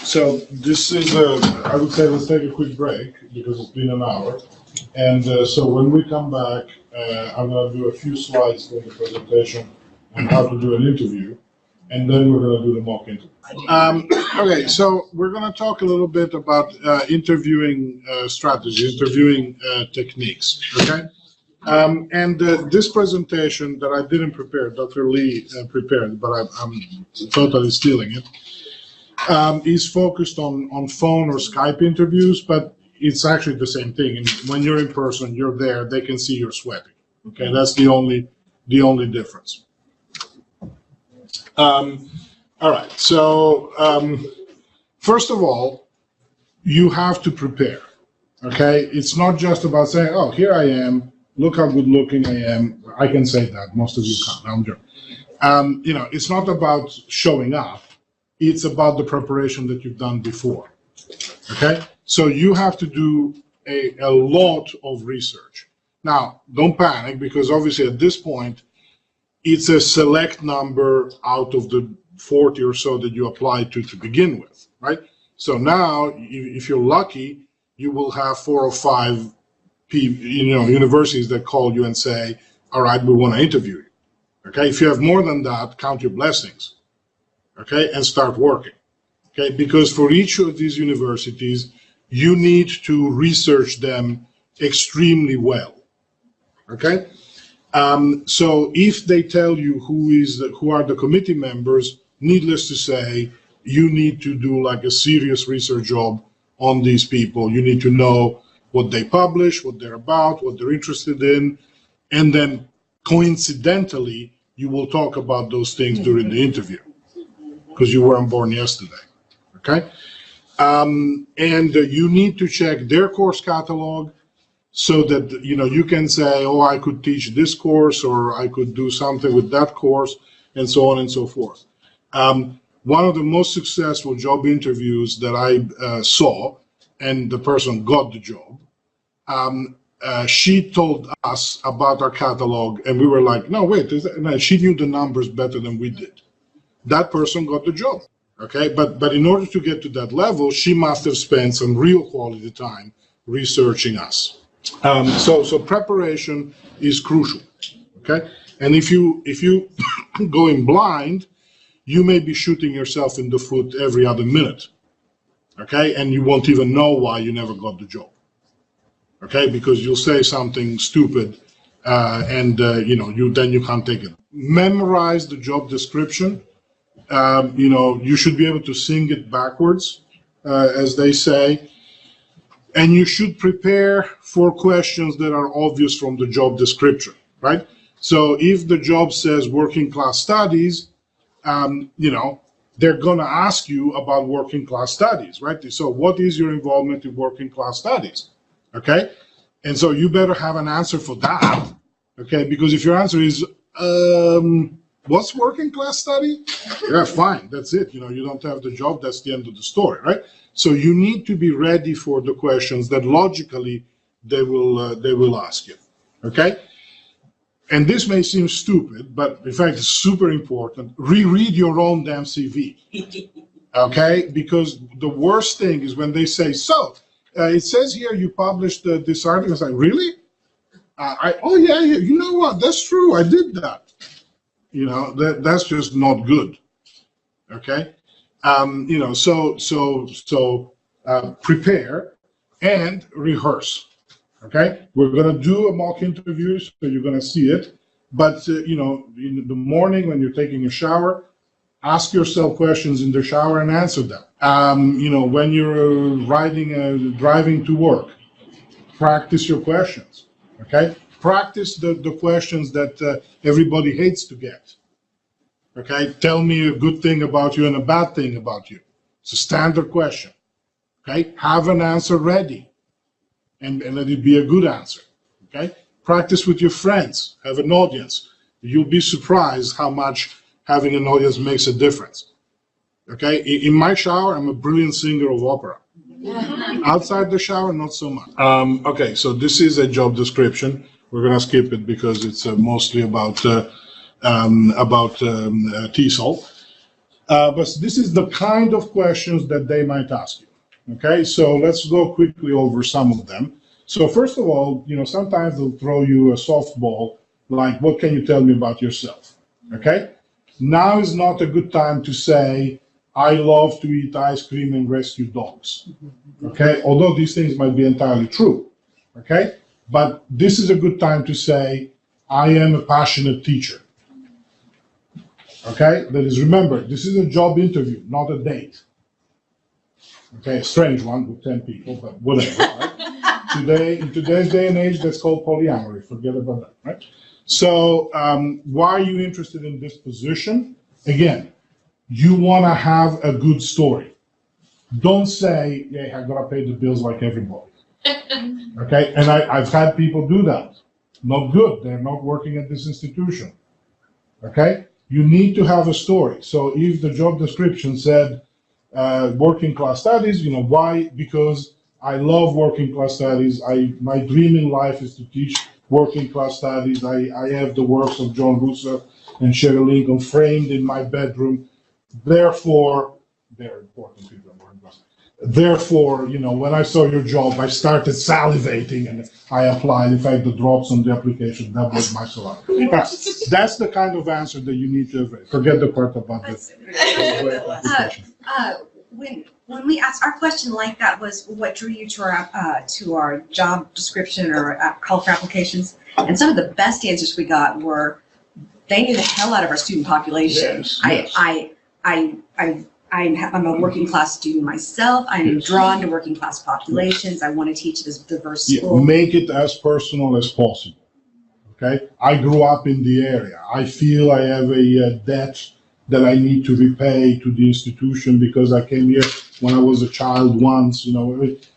so this is I would say let's take a quick break because it's been an hour. And so when we come back, I'm going to do a few slides for the presentation on how to do an interview. And then we're going to do the mock interview. Okay, so we're going to talk a little bit about interviewing strategy, interviewing techniques, okay? And this presentation that I didn't prepare, Dr. Lee prepared, but I'm totally stealing it, is focused on phone or Skype interviews, but it's actually the same thing. And when you're in person, you're there, they can see you're sweating. Okay, that's the only difference. All right, so first of all, you have to prepare, okay? It's not just about saying, oh, here I am, look how good looking I am. I can say that, most of you can't, I'm joking. You know, it's not about showing up, it's about the preparation that you've done before, okay? So you have to do a lot of research. Now, don't panic, because obviously at this point, it's a select number out of the 40 or so that you applied to begin with, right? So now, if you're lucky, you will have 4 or 5 universities that call you and say, all right, we want to interview you. Okay, if you have more than that, count your blessings. Okay, and start working. Okay, because for each of these universities, you need to research them extremely well. Okay, so if they tell you who are the committee members, needless to say, you need to do like a serious research job on these people. You need to know what they publish, what they're about, what they're interested in, and then coincidentally, you will talk about those things during the interview because you weren't born yesterday. Okay, and you need to check their course catalog so that you can say, oh, I could teach this course, or I could do something with that course, and so on and so forth. One of the most successful job interviews that I saw, and the person got the job, she told us about our catalog, and we were like, no, wait, no, she knew the numbers better than we did. That person got the job, okay? But in order to get to that level, she must have spent some real quality time researching us. So preparation is crucial, okay? And if you go in blind, you may be shooting yourself in the foot every other minute, okay? And you won't even know why you never got the job, okay? Because you'll say something stupid, and you can't take it. Memorize the job description. You should be able to sing it backwards, as they say. And you should prepare for questions that are obvious from the job description, right? So if the job says working class studies, they're going to ask you about working class studies, right? So what is your involvement in working class studies? Okay? And so you better have an answer for that, okay? Because if your answer is, what's working class study? Yeah, fine, that's it. You don't have the job, that's the end of the story, right? So you need to be ready for the questions that logically they will ask you, okay? And this may seem stupid, but in fact, it's super important. Reread your own damn CV, okay? Because the worst thing is when they say, so, it says here you published this article. It's like, really? Oh, yeah, you know what? That's true, I did that. That's just not good, okay? So prepare and rehearse. Okay, we're gonna do a mock interview, so you're gonna see it. But in the morning when you're taking a shower, ask yourself questions in the shower and answer them. When you're driving to work, practice your questions. Okay, practice the questions that everybody hates to get. Okay, tell me a good thing about you and a bad thing about you. It's a standard question. Okay, have an answer ready. And let it be a good answer, okay? Practice with your friends, have an audience. You'll be surprised how much having an audience makes a difference, okay? In my shower, I'm a brilliant singer of opera. Outside the shower, not so much. Okay, so this is a job description. We're gonna skip it because it's mostly about TESOL. But this is the kind of questions that they might ask you. Okay, so let's go quickly over some of them. So first of all, sometimes they'll throw you a softball, like, what can you tell me about yourself? Okay, now is not a good time to say, I love to eat ice cream and rescue dogs. Okay, although these things might be entirely true. Okay, but this is a good time to say, I am a passionate teacher. Okay, that is, remember, this is a job interview, not a date. Okay, a strange one with 10 people, but whatever, right? In today's day and age, that's called polyamory. Forget about that, right? So, why are you interested in this position? Again, you want to have a good story. Don't say, yeah, I gotta pay the bills like everybody. Okay, and I've had people do that. Not good. They're not working at this institution. Okay, you need to have a story. So, if the job description said, working class studies, why? Because I love working class studies. My dream in life is to teach working class studies. I have the works of John Rousseau and Sherry Lincoln framed in my bedroom. Therefore, they're important people. Therefore, when I saw your job, I started salivating and I applied. In fact, the drops on the application doubled my salary. That's the kind of answer that you need to have. Forget the part about the When we asked, our question like that was, what drew you to our job description or call for applications? And some of the best answers we got were, they knew the hell out of our student population. Yes. I'm a working class student myself. I'm drawn to working class populations. I want to teach this diverse school. Make it as personal as possible. Okay? I grew up in the area. I feel I have a debt that I need to repay to the institution because I came here when I was a child once.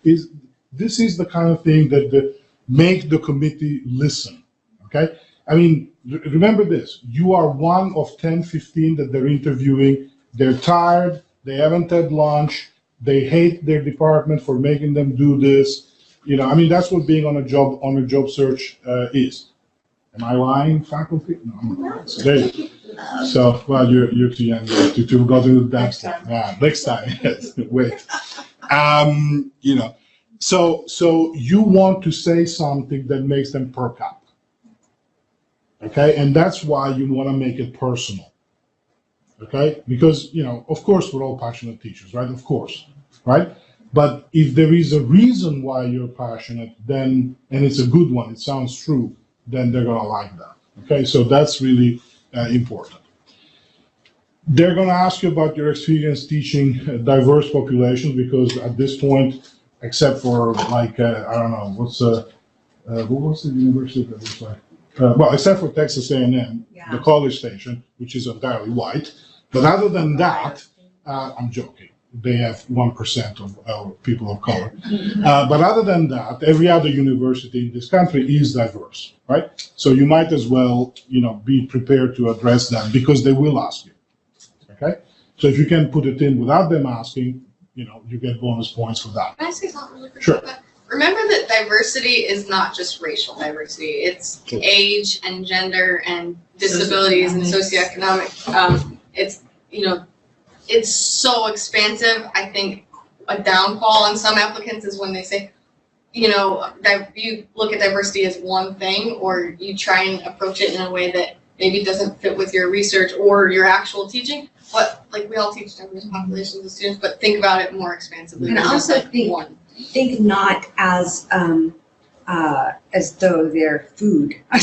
This is the kind of thing that make the committee listen. Okay? I mean, remember this. You are one of 10, 15 that they're interviewing. They're tired, they haven't had lunch, they hate their department for making them do this. That's what being on a job search is. Am I lying, faculty? No, I'm not. So, well, you're too young to go to that. Next time. Yeah, next time. Yes, wait. So you want to say something that makes them perk up. Okay, and that's why you want to make it personal. Okay, because, of course, we're all passionate teachers, right? Of course, right? But if there is a reason why you're passionate, then, and it's a good one, it sounds true, then they're going to like that. Okay, so that's really important. They're going to ask you about your experience teaching diverse populations, because at this point, except for I don't know, what was the university that was like? Well, except for Texas A&M, the College Station, which is entirely white. But other than that, I'm joking. They have 1% of people of color. But other than that, every other university in this country is diverse, right? So you might as well, be prepared to address that because they will ask you. Okay? So if you can put it in without them asking, you get bonus points for that. Can I say something really quick Sure. about that? Remember that diversity is not just racial diversity. It's age and gender and disabilities and socioeconomic. It's so expansive. I think a downfall on some applicants is when they say, you look at diversity as one thing, or you try and approach it in a way that maybe doesn't fit with your research or your actual teaching. But we all teach diverse populations of students, but think about it more expansively. And also think not as though they're food. I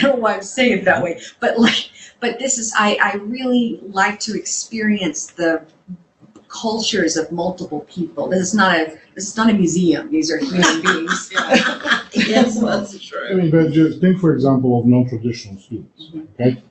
don't know why I'm saying it that way, but this is, I really like to experience the cultures of multiple people. This is not a museum. These are human beings. Yes, that's true. But just think, for example, of non-traditional students. Okay,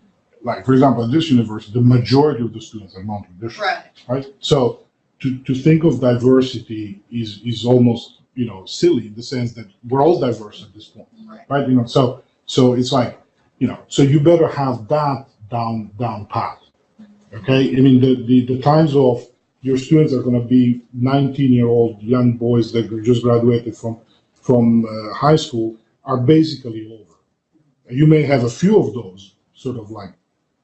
for example, at this university, the majority of the students are non-traditional. Right. So to think of diversity is almost silly in the sense that we're all diverse at this point, right? So it's so you better have that down pat. Okay, the times of your students are going to be 19-year-old young boys that just graduated from high school are basically over. You may have a few of those sort of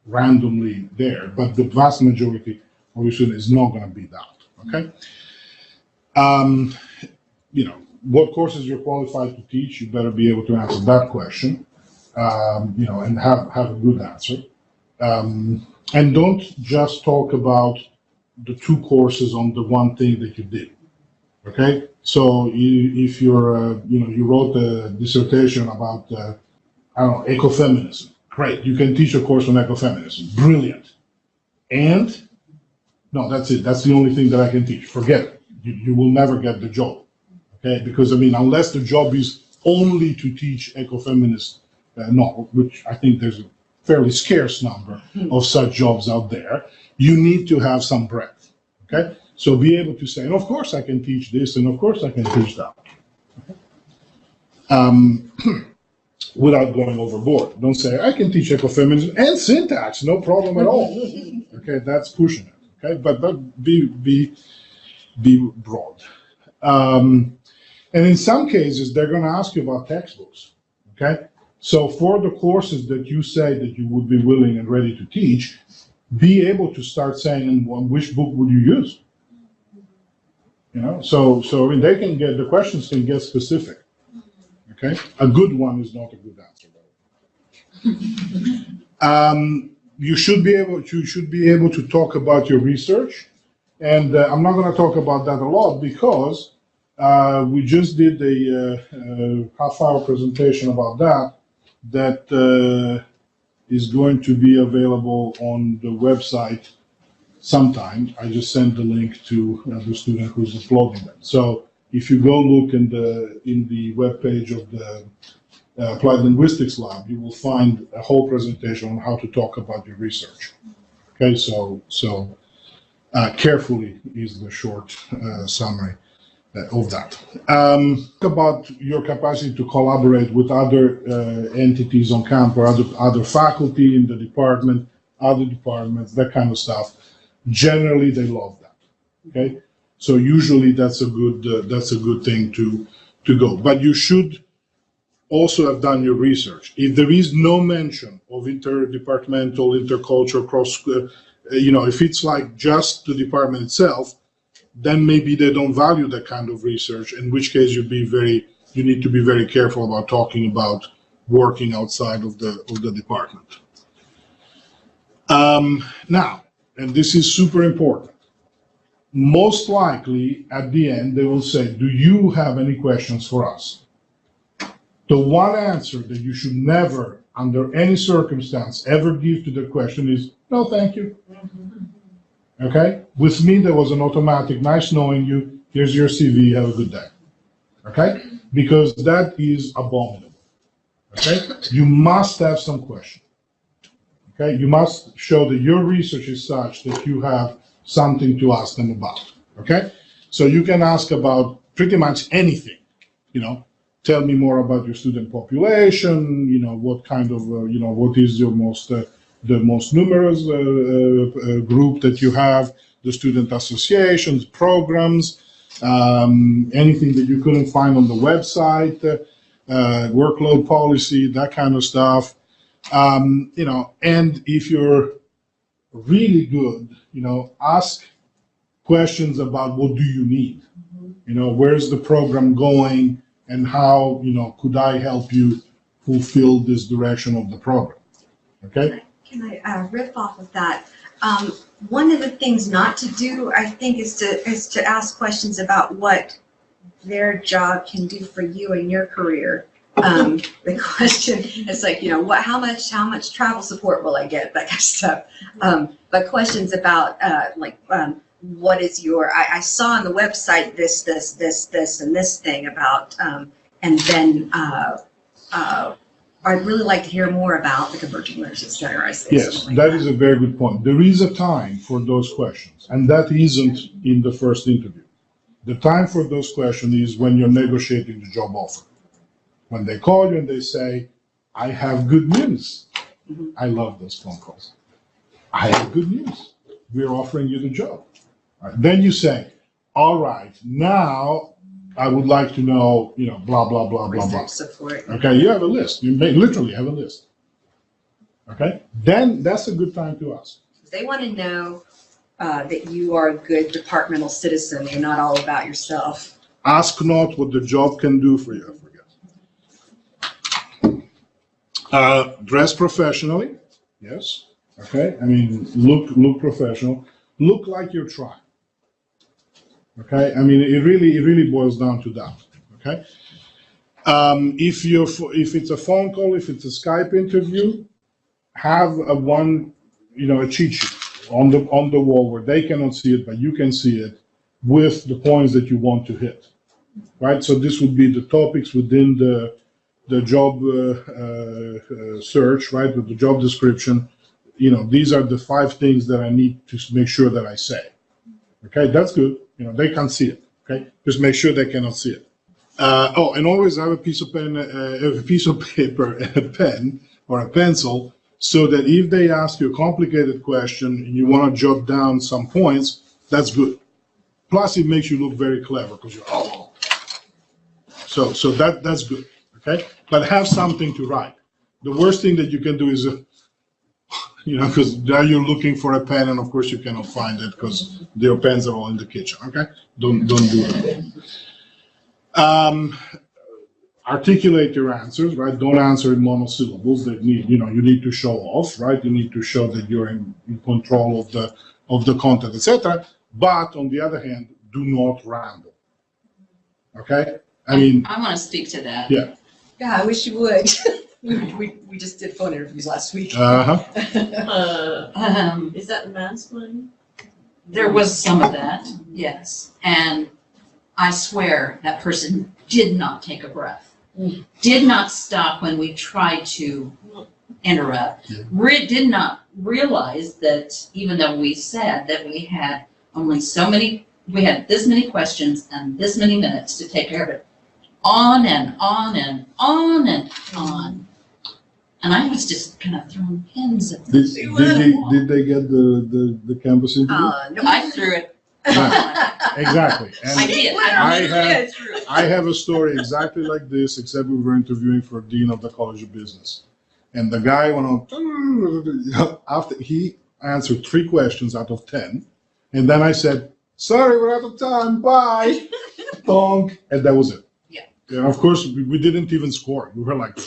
randomly there, but the vast majority of your students is not going to be that. Okay. What courses you're qualified to teach, you better be able to answer that question, and have a good answer. And don't just talk about the 2 courses on the one thing that you did. Okay. So if you're, you wrote a dissertation about, ecofeminism, great. You can teach a course on ecofeminism. Brilliant. And no, that's it. That's the only thing that I can teach. Forget it. You will never get the job. Okay? Because, unless the job is only to teach ecofeminist which I think there's a fairly scarce number of such jobs out there, you need to have some breadth. Okay? So be able to say, and of course I can teach this, and of course I can teach that. Okay? Without going overboard. Don't say, I can teach ecofeminism and syntax, no problem at all. Okay, that's pushing it. Okay, but be broad. And in some cases, they're going to ask you about textbooks. Okay, so for the courses that you say that you would be willing and ready to teach, be able to start saying, well, which book would you use? You know, so I mean, they can get, the questions can get specific. Okay, a good one is not a good answer. You should be able to talk about your research, and I'm not going to talk about that a lot because we just did a half-hour presentation about that is going to be available on the website sometime. I just sent the link to the student who's uploading them. So if you go look in the web page of the Applied Linguistics Lab, you will find a whole presentation on how to talk about your research. Okay, so carefully is the short summary of that. About your capacity to collaborate with other entities on campus, other faculty in the department, other departments, that kind of stuff. Generally, they love that. Okay, so usually that's a good thing to go. But you should also have done your research. If there is no mention of interdepartmental, intercultural, cross, if it's like just the department itself, then maybe they don't value that kind of research, in which case you need to be very careful about talking about working outside of the department. Now, and this is super important, most likely at the end they will say, do you have any questions for us? The one answer that you should never, under any circumstance, ever give to the question is, no, thank you. Okay? With me, there was an automatic, nice knowing you, here's your CV, have a good day. Okay? Because that is abominable. Okay? You must have some question. Okay? You must show that your research is such that you have something to ask them about. Okay? So you can ask about pretty much anything, Tell me more about your student population, what kind of, what is your the most numerous group that you have, the student associations, programs, anything that you couldn't find on the website, workload policy, that kind of stuff. And if you're really good, ask questions about what do you need? Where's the program going? And how, could I help you fulfill this direction of the program? Okay? Can I riff off of that? One of the things not to do, I think, is to ask questions about what their job can do for you in your career. The question is like, how much travel support will I get? That kind of stuff. But questions about what is your, I saw on the website this, and this thing about, and then I'd really like to hear more about the Converging Literacy Center. Yes, that is a very good point. There is a time for those questions, and that isn't in the first interview. The time for those questions is when you're negotiating the job offer. When they call you and they say, I have good news. Mm-hmm. I love those phone calls. I have good news. We're offering you the job. Right. Then you say, all right, now I would like to know, blah, blah, blah, blah, blah. Support. Okay, you have a list. You may literally have a list. Okay, then that's a good time to ask. They want to know that you are a good departmental citizen. You're not all about yourself. Ask not what the job can do for you. Dress professionally. Yes. Okay. I mean, look professional. Look like you're trying. Okay, I mean, it really boils down to that. Okay, if it's a phone call, if it's a Skype interview, have a cheat sheet on the wall where they cannot see it, but you can see it with the points that you want to hit. Right. So this would be the topics within the job search, right? With the job description. These are the 5 things that I need to make sure that I say. Okay, that's good. They can't see it. Okay, just make sure they cannot see it. And always have a piece of paper, a pen, or a pencil, so that if they ask you a complicated question and you want to jot down some points, that's good. Plus, it makes you look very clever because you're So that's good. Okay, but have something to write. The worst thing that you can do is because now you're looking for a pen, and of course you cannot find it because your pens are all in the kitchen. Okay, don't do that. Articulate your answers, right? Don't answer in monosyllables. That need, you need to show off, right? You need to show that you're in control of the content, etc. But on the other hand, do not ramble. Okay? I want to speak to that. Yeah. Yeah, I wish you would. We just did phone interviews last week. Uh-huh. Is that the mansplaining? There was some of that, yes. And I swear that person did not take a breath. Did not stop when we tried to interrupt. Did not realize that even though we said that we had only we had this many questions and this many minutes to take care of it. On and on and on and on. And I was just kind of throwing pins at them. Did they get the campus interview? No. I threw it. Exactly. And I did. I have a story exactly like this, except we were interviewing for Dean of the College of Business. And the guy went on, after he answered 3 questions out of 10. And then I said, sorry, we're out of time, bye. Donk. And that was it. Yeah. And of course, we didn't even score. We were like,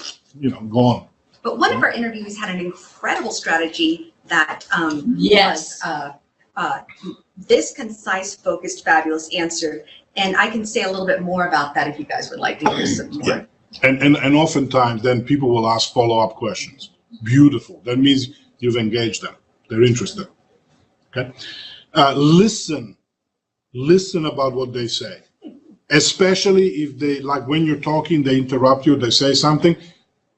gone. But one of our interviewees had an incredible strategy that Yes. was this concise, focused, fabulous answer. And I can say a little bit more about that if you guys would like to hear some more. Yeah. And oftentimes then people will ask follow-up questions. Beautiful. That means you've engaged them. They're interested. Okay? Listen about what they say. Especially if they, like when you're talking, they interrupt you, they say something.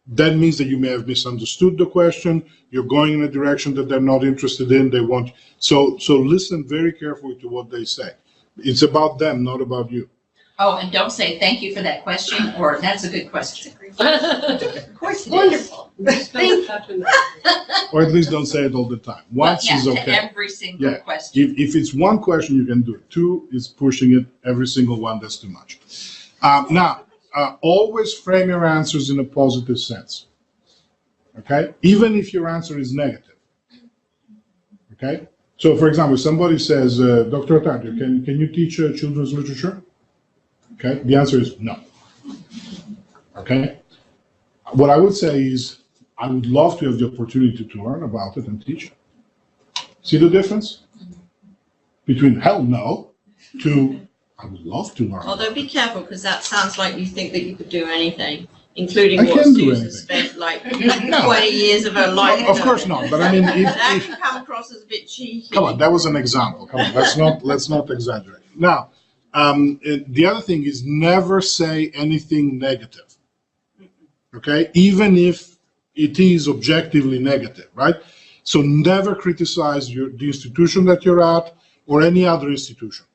That means that you may have misunderstood the question. You're going in a direction that they're not interested in. They want, so listen very carefully to what they say. It's about them, not about you. Oh, and don't say thank you for that question or that's a good question. Of course it is. Wonderful. Or at least don't say it all the time. Once is To okay. every single Yeah. question. If it's one question, you can do it. 2 is pushing it. Every single one, that's too much. Now, always frame your answers in a positive sense. Okay? Even if your answer is negative. Okay? So, for example, somebody says, Dr. Otanto, can you teach children's literature? Okay? The answer is no. Okay? What I would say is, I would love to have the opportunity to learn about it and teach it. See the difference? Between hell no to I would love to learn. Although be careful, because that sounds like you think that you could do anything, including I what can do Susan anything. spent like No. 20 years of her life. Of course not, but I mean, That if can come across as a bit cheeky. come on, that was an example. Come on, let's not exaggerate. Now, the other thing is never say anything negative. Okay, even if it is objectively negative, right? So never criticize the institution that you're at or any other institution.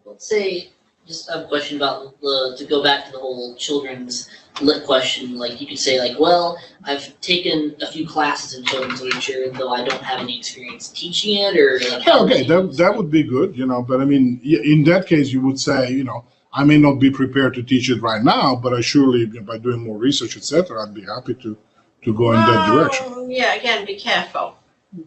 Let's say, just a question about to go back to the whole children's lit question, like you could say like, well, I've taken a few classes in children's literature, though I don't have any experience teaching it, or like, Yeah, okay, that would be good, but I mean, in that case, you would say, I may not be prepared to teach it right now, but I surely, by doing more research, etc., I'd be happy to go in that direction. Well, yeah, again, be careful.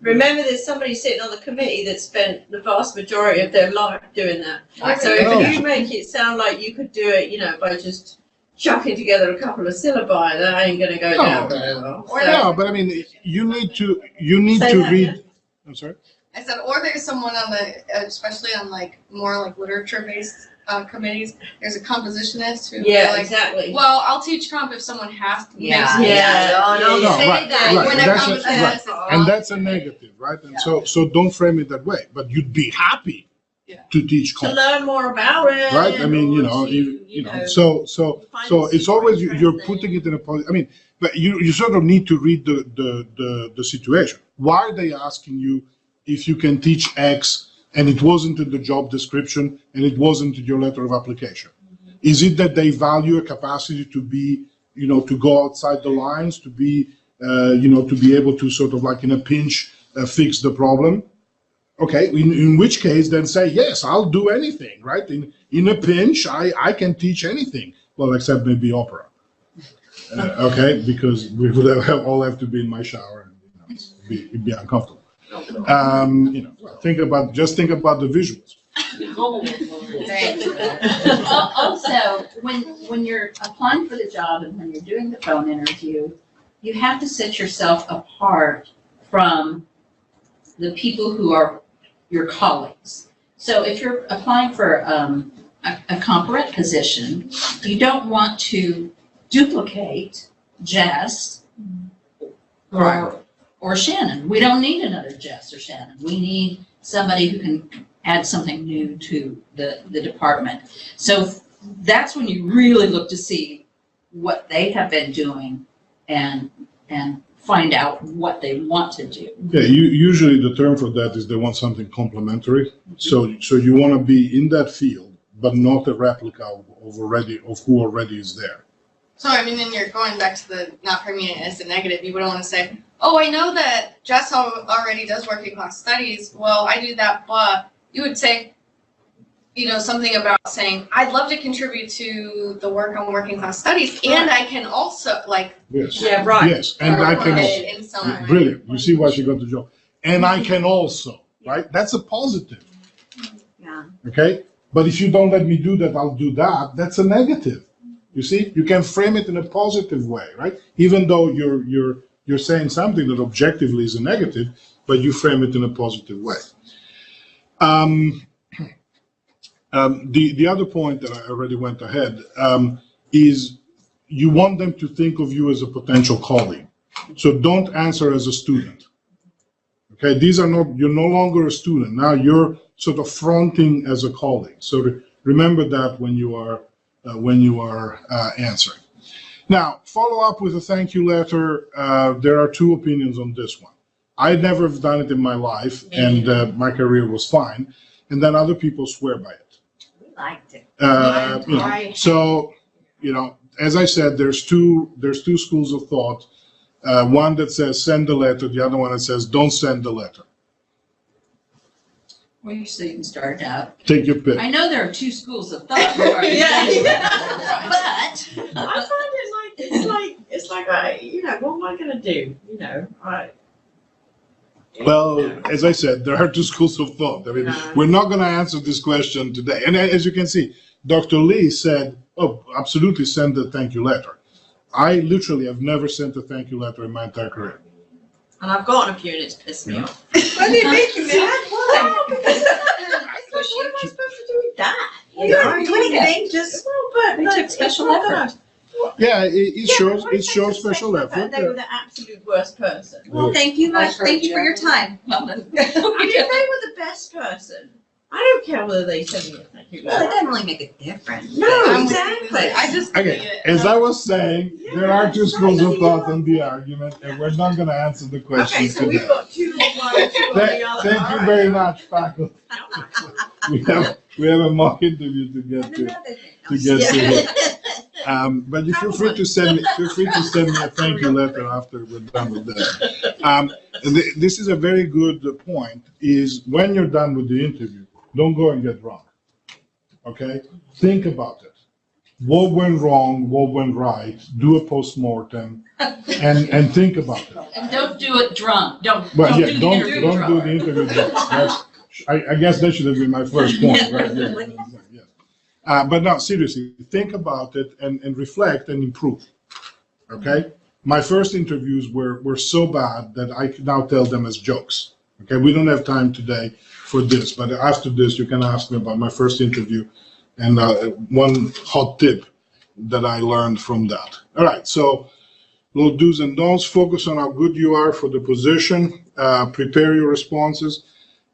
Remember, there's somebody sitting on the committee that spent the vast majority of their life doing that. So if you make it sound like you could do it, by just chucking together a couple of syllabi, that ain't going to go down very well. No, but I mean, you need to Say that, read. yeah. I'm sorry. I said, or there's someone on the, especially on more literature-based committees, there's a compositionist who Yeah, like, exactly. well, I'll teach comp if someone has to. Yeah. No, Say right, that right, when a that's compositionist is And that's a negative, right? And so don't frame it that way. But you'd be happy to teach To comp, learn more about it. right? I mean, or so find it's always you're something. putting it in a positive. I mean, but you sort of need to read the situation. Why are they asking you if you can teach X and it wasn't in the job description and it wasn't in your letter of application? Is it that they value a capacity to be, to go outside the lines, to be, to be able to sort of like in a pinch fix the problem? Okay, in which case then say, yes, I'll do anything, right? In a pinch, I can teach anything. Well, except maybe opera. Okay, because we would all have to be in my shower. And, it'd be uncomfortable. You know, just think about the visuals. Also, when you're applying for the job and when you're doing the phone interview, you have to set yourself apart from the people who are your colleagues. So if you're applying for a comparate position, you don't want to duplicate Jess or Shannon. We don't need another Jess or Shannon. We need somebody who can add something new to the department. So that's when you really look to see what they have been doing and find out what they want to do. Yeah, usually the term for that is they want something complementary. So you want to be in that field, but not a replica of who already is there. So, I mean, then you're going back to the not framing it as a negative. You wouldn't want to say, oh, I know that Jess already does working class studies. Well, I do that, but you would say, you know, something about saying, I'd love to contribute to the work on working class studies, and I can also, like, Yes. Yeah, right. Yes, and I can put also. it in some way. Brilliant. You see why she got the job. And I can also, right? That's a positive. Yeah. Okay? But if you don't let me do that, I'll do that. That's a negative. You see? You can frame it in a positive way, right? Even though you're saying something that objectively is a negative, but you frame it in a positive way. The other point that I already went ahead is you want them to think of you as a potential colleague. So don't answer as a student. Okay, you're no longer a student. Now you're sort of fronting as a colleague. So remember that when you are answering. Now, follow up with a thank you letter. There are two opinions on this one. I never have done it in my life, and my career was fine. And then other people swear by it. We liked it. So, you know, as I said, there's two schools of thought. One that says send the letter, the other one that says don't send the letter. Well, you so you can start out. Take your pick. I know there are two schools of thought regarding that, but I find it's like you know, what am I gonna do? You know, Well, as I said, there are two schools of thought. I mean, we're not going to answer this question today. And as you can see, Dr. Lee said, oh, absolutely send a thank you letter. I literally have never sent a thank you letter in my entire career. and I've gotten a few and it's pissed me off. Why do you make you mad? Well, because what am I supposed to do with that? You don't do anything, just, They took special effort. Yeah, it shows special effort. They were the absolute worst person. Well, thank you much. Thank you for your time. well, then. I mean, if they were the best person, I don't care whether they send me a thank you Well, it letter. doesn't really make a difference. No, I'm exactly. I just Okay, as I was saying, there are two schools of thought on the argument, and we're not going to answer the Okay, question so we've today. got 2 on one, 2 on the other. Thank you All very right. much, faculty. We have a mock interview to get to. Another thing. To get to it. But you feel free to send me a thank you letter after we're done with that. And this is a very good point, is when you're done with the interview, don't go and get drunk. Okay? Think about it. What went wrong, what went right, do a postmortem, and think about it. And don't do it drunk. Don't But do yeah, the don't interview do drunk. the interview drunk. I guess that should have been my first point, right? Yes. But no, seriously, think about it and reflect and improve. Okay? My first interviews were so bad that I can now tell them as jokes. Okay? We don't have time today for this, but after this, you can ask me about my first interview and one hot tip that I learned from that. All right, so little do's and don'ts. Focus on how good you are for the position. Prepare your responses.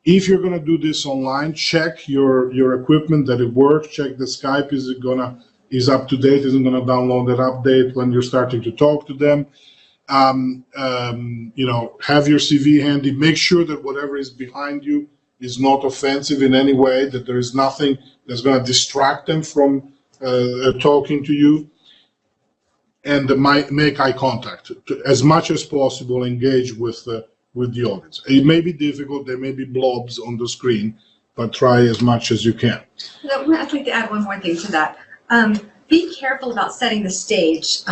If you're going to do this online, check your equipment that it works. Check the Skype is up to date. Isn't going to download that update when you're starting to talk to them. You know, have your CV handy. Make sure that whatever is behind you is not offensive in any way. That there is nothing that's going to distract them from talking to you. And make eye contact as much as possible. Engage with the audience. It may be difficult, there may be blobs on the screen, but try as much as you can. I'd like to add one more thing to that. Be careful about setting the stage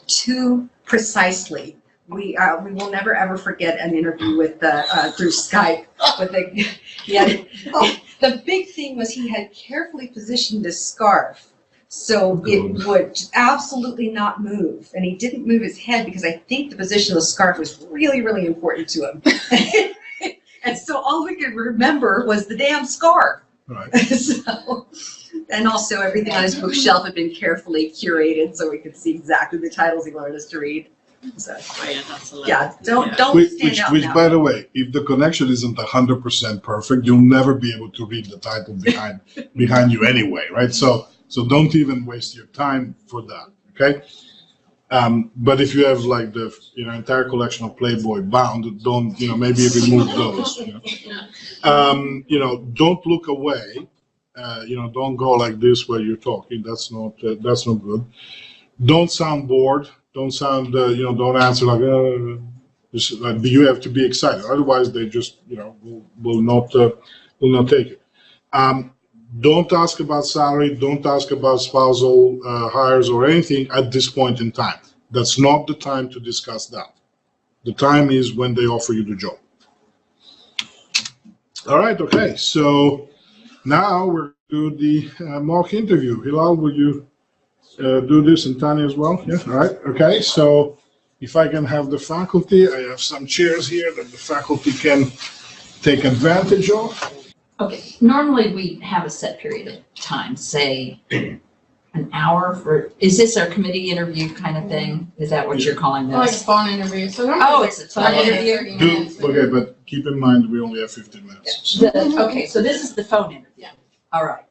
too precisely we will never ever forget an interview with through Skype with the big thing was he had carefully positioned his scarf so it would absolutely not move, and he didn't move his head because I think the position of the scarf was really, really important to him. And so all we could remember was the damn scarf. Right. So, and also everything on his bookshelf had been carefully curated so we could see exactly the titles he wanted us to read. So, yeah, don't stand out Which, now. by the way, if the connection isn't 100% perfect, you'll never be able to read the title behind you anyway, right? So don't even waste your time for that, okay? But if you have like the entire collection of Playboy bound, don't maybe remove those. Don't look away. Don't go like this while you're talking. That's not good. Don't sound bored. Don't sound don't answer like you have to be excited. Otherwise, they just will not take it. Don't ask about salary. Don't ask about spousal hires or anything at this point in time. That's not the time to discuss that. The time is when they offer you the job. All right. Okay. So now we're to the mock interview. Hilal, will you do this, and Tanya as well? Yeah. All right. Okay. So if I can have the faculty, I have some chairs here that the faculty can take advantage of. Okay, normally we have a set period of time, say an hour is this our committee interview kind of thing? Is that what you're calling Like a this? phone interview. So Oh, it's a phone interview? Okay, but keep in mind we only have 15 minutes. Okay, so this is the phone interview. Yeah. All right.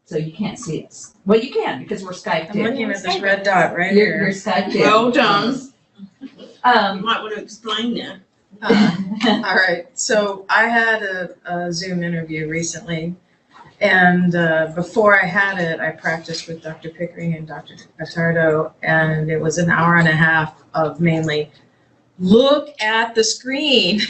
So you can't see us. Well, you can because we're Skyped I'm in. looking at this red dot right You're here. Skyped in. Well done. You Um, might want to explain that. All right, so I had a Zoom interview recently, and before I had it, I practiced with Dr. Pickering and Dr. Attardo, and it was an hour and a half of mainly look at the screen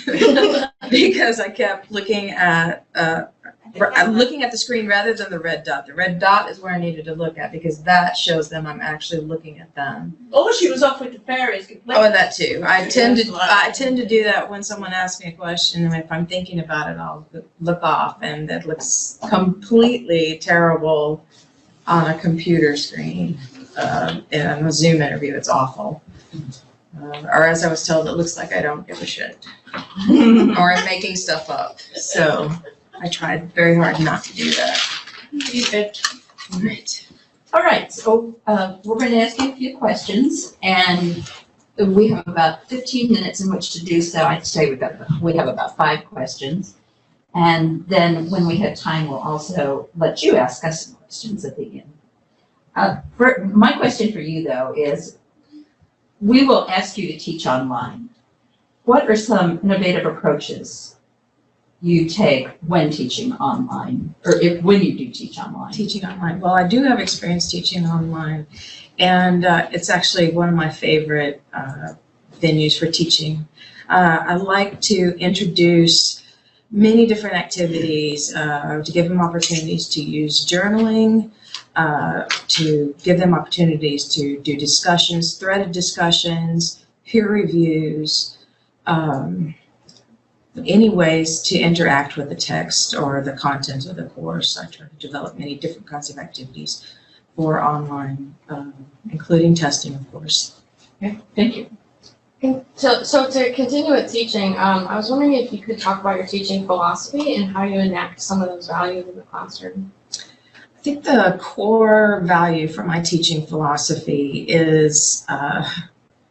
because I kept looking at the screen rather than the red dot. The red dot is where I needed to look at because that shows them I'm actually looking at them. Oh, she was off with the fairies completely. Oh, and that too. I tend to do that when someone asks me a question, and if I'm thinking about it, I'll look off, and it looks completely terrible on a computer screen. In a Zoom interview, it's awful. Or as I was told, it looks like I don't give a shit, or I'm making stuff up. So I tried very hard not to do that. Right. all right, so we're going to ask you a few questions, and we have about 15 minutes in which to do so. I'd say we have about 5 questions. And then when we have time, we'll also let you ask us some questions at the end. My question for you, though, is we will ask you to teach online. What are some innovative approaches you take when teaching online, or when you do teach online? Teaching online. Well, I do have experience teaching online, and it's actually one of my favorite venues for teaching. I like to introduce many different activities, to give them opportunities to use journaling, to give them opportunities to do discussions, threaded discussions, peer reviews, any ways to interact with the text or the content of the course. I try to develop many different kinds of activities for online, including testing, of course. Okay, thank you. So to continue with teaching, I was wondering if you could talk about your teaching philosophy and how you enact some of those values in the classroom. I think the core value for my teaching philosophy is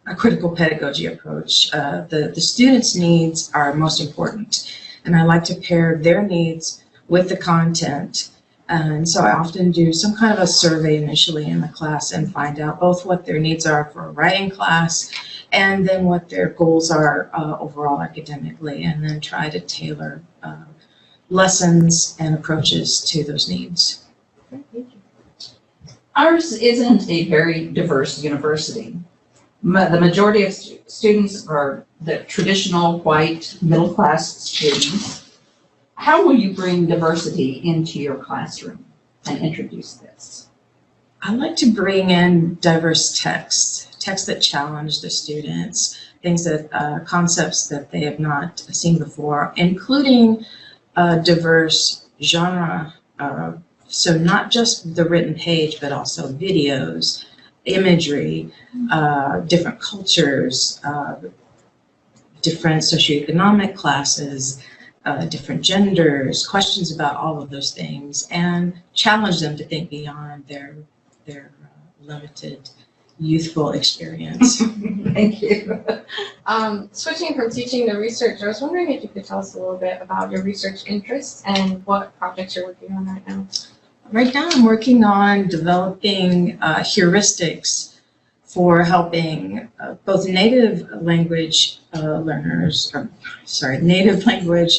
a critical pedagogy approach. The students' needs are most important, and I like to pair their needs with the content. And so I often do some kind of a survey initially in the class and find out both what their needs are for a writing class and then what their goals are overall academically, and then try to tailor lessons and approaches to those needs. Ours isn't a very diverse university. The majority of students are the traditional white middle-class students. How will you bring diversity into your classroom and introduce this? I like to bring in diverse texts that challenge the students. things that, concepts that they have not seen before, including diverse genre. So not just the written page, but also videos, imagery, different cultures, different socioeconomic classes, different genders, questions about all of those things, and challenge them to think beyond their limited youthful experience. Thank you. Switching from teaching to research, I was wondering if you could tell us a little bit about your research interests and what projects you're working on right now. Right now, I'm working on developing heuristics for helping both native language learners, native language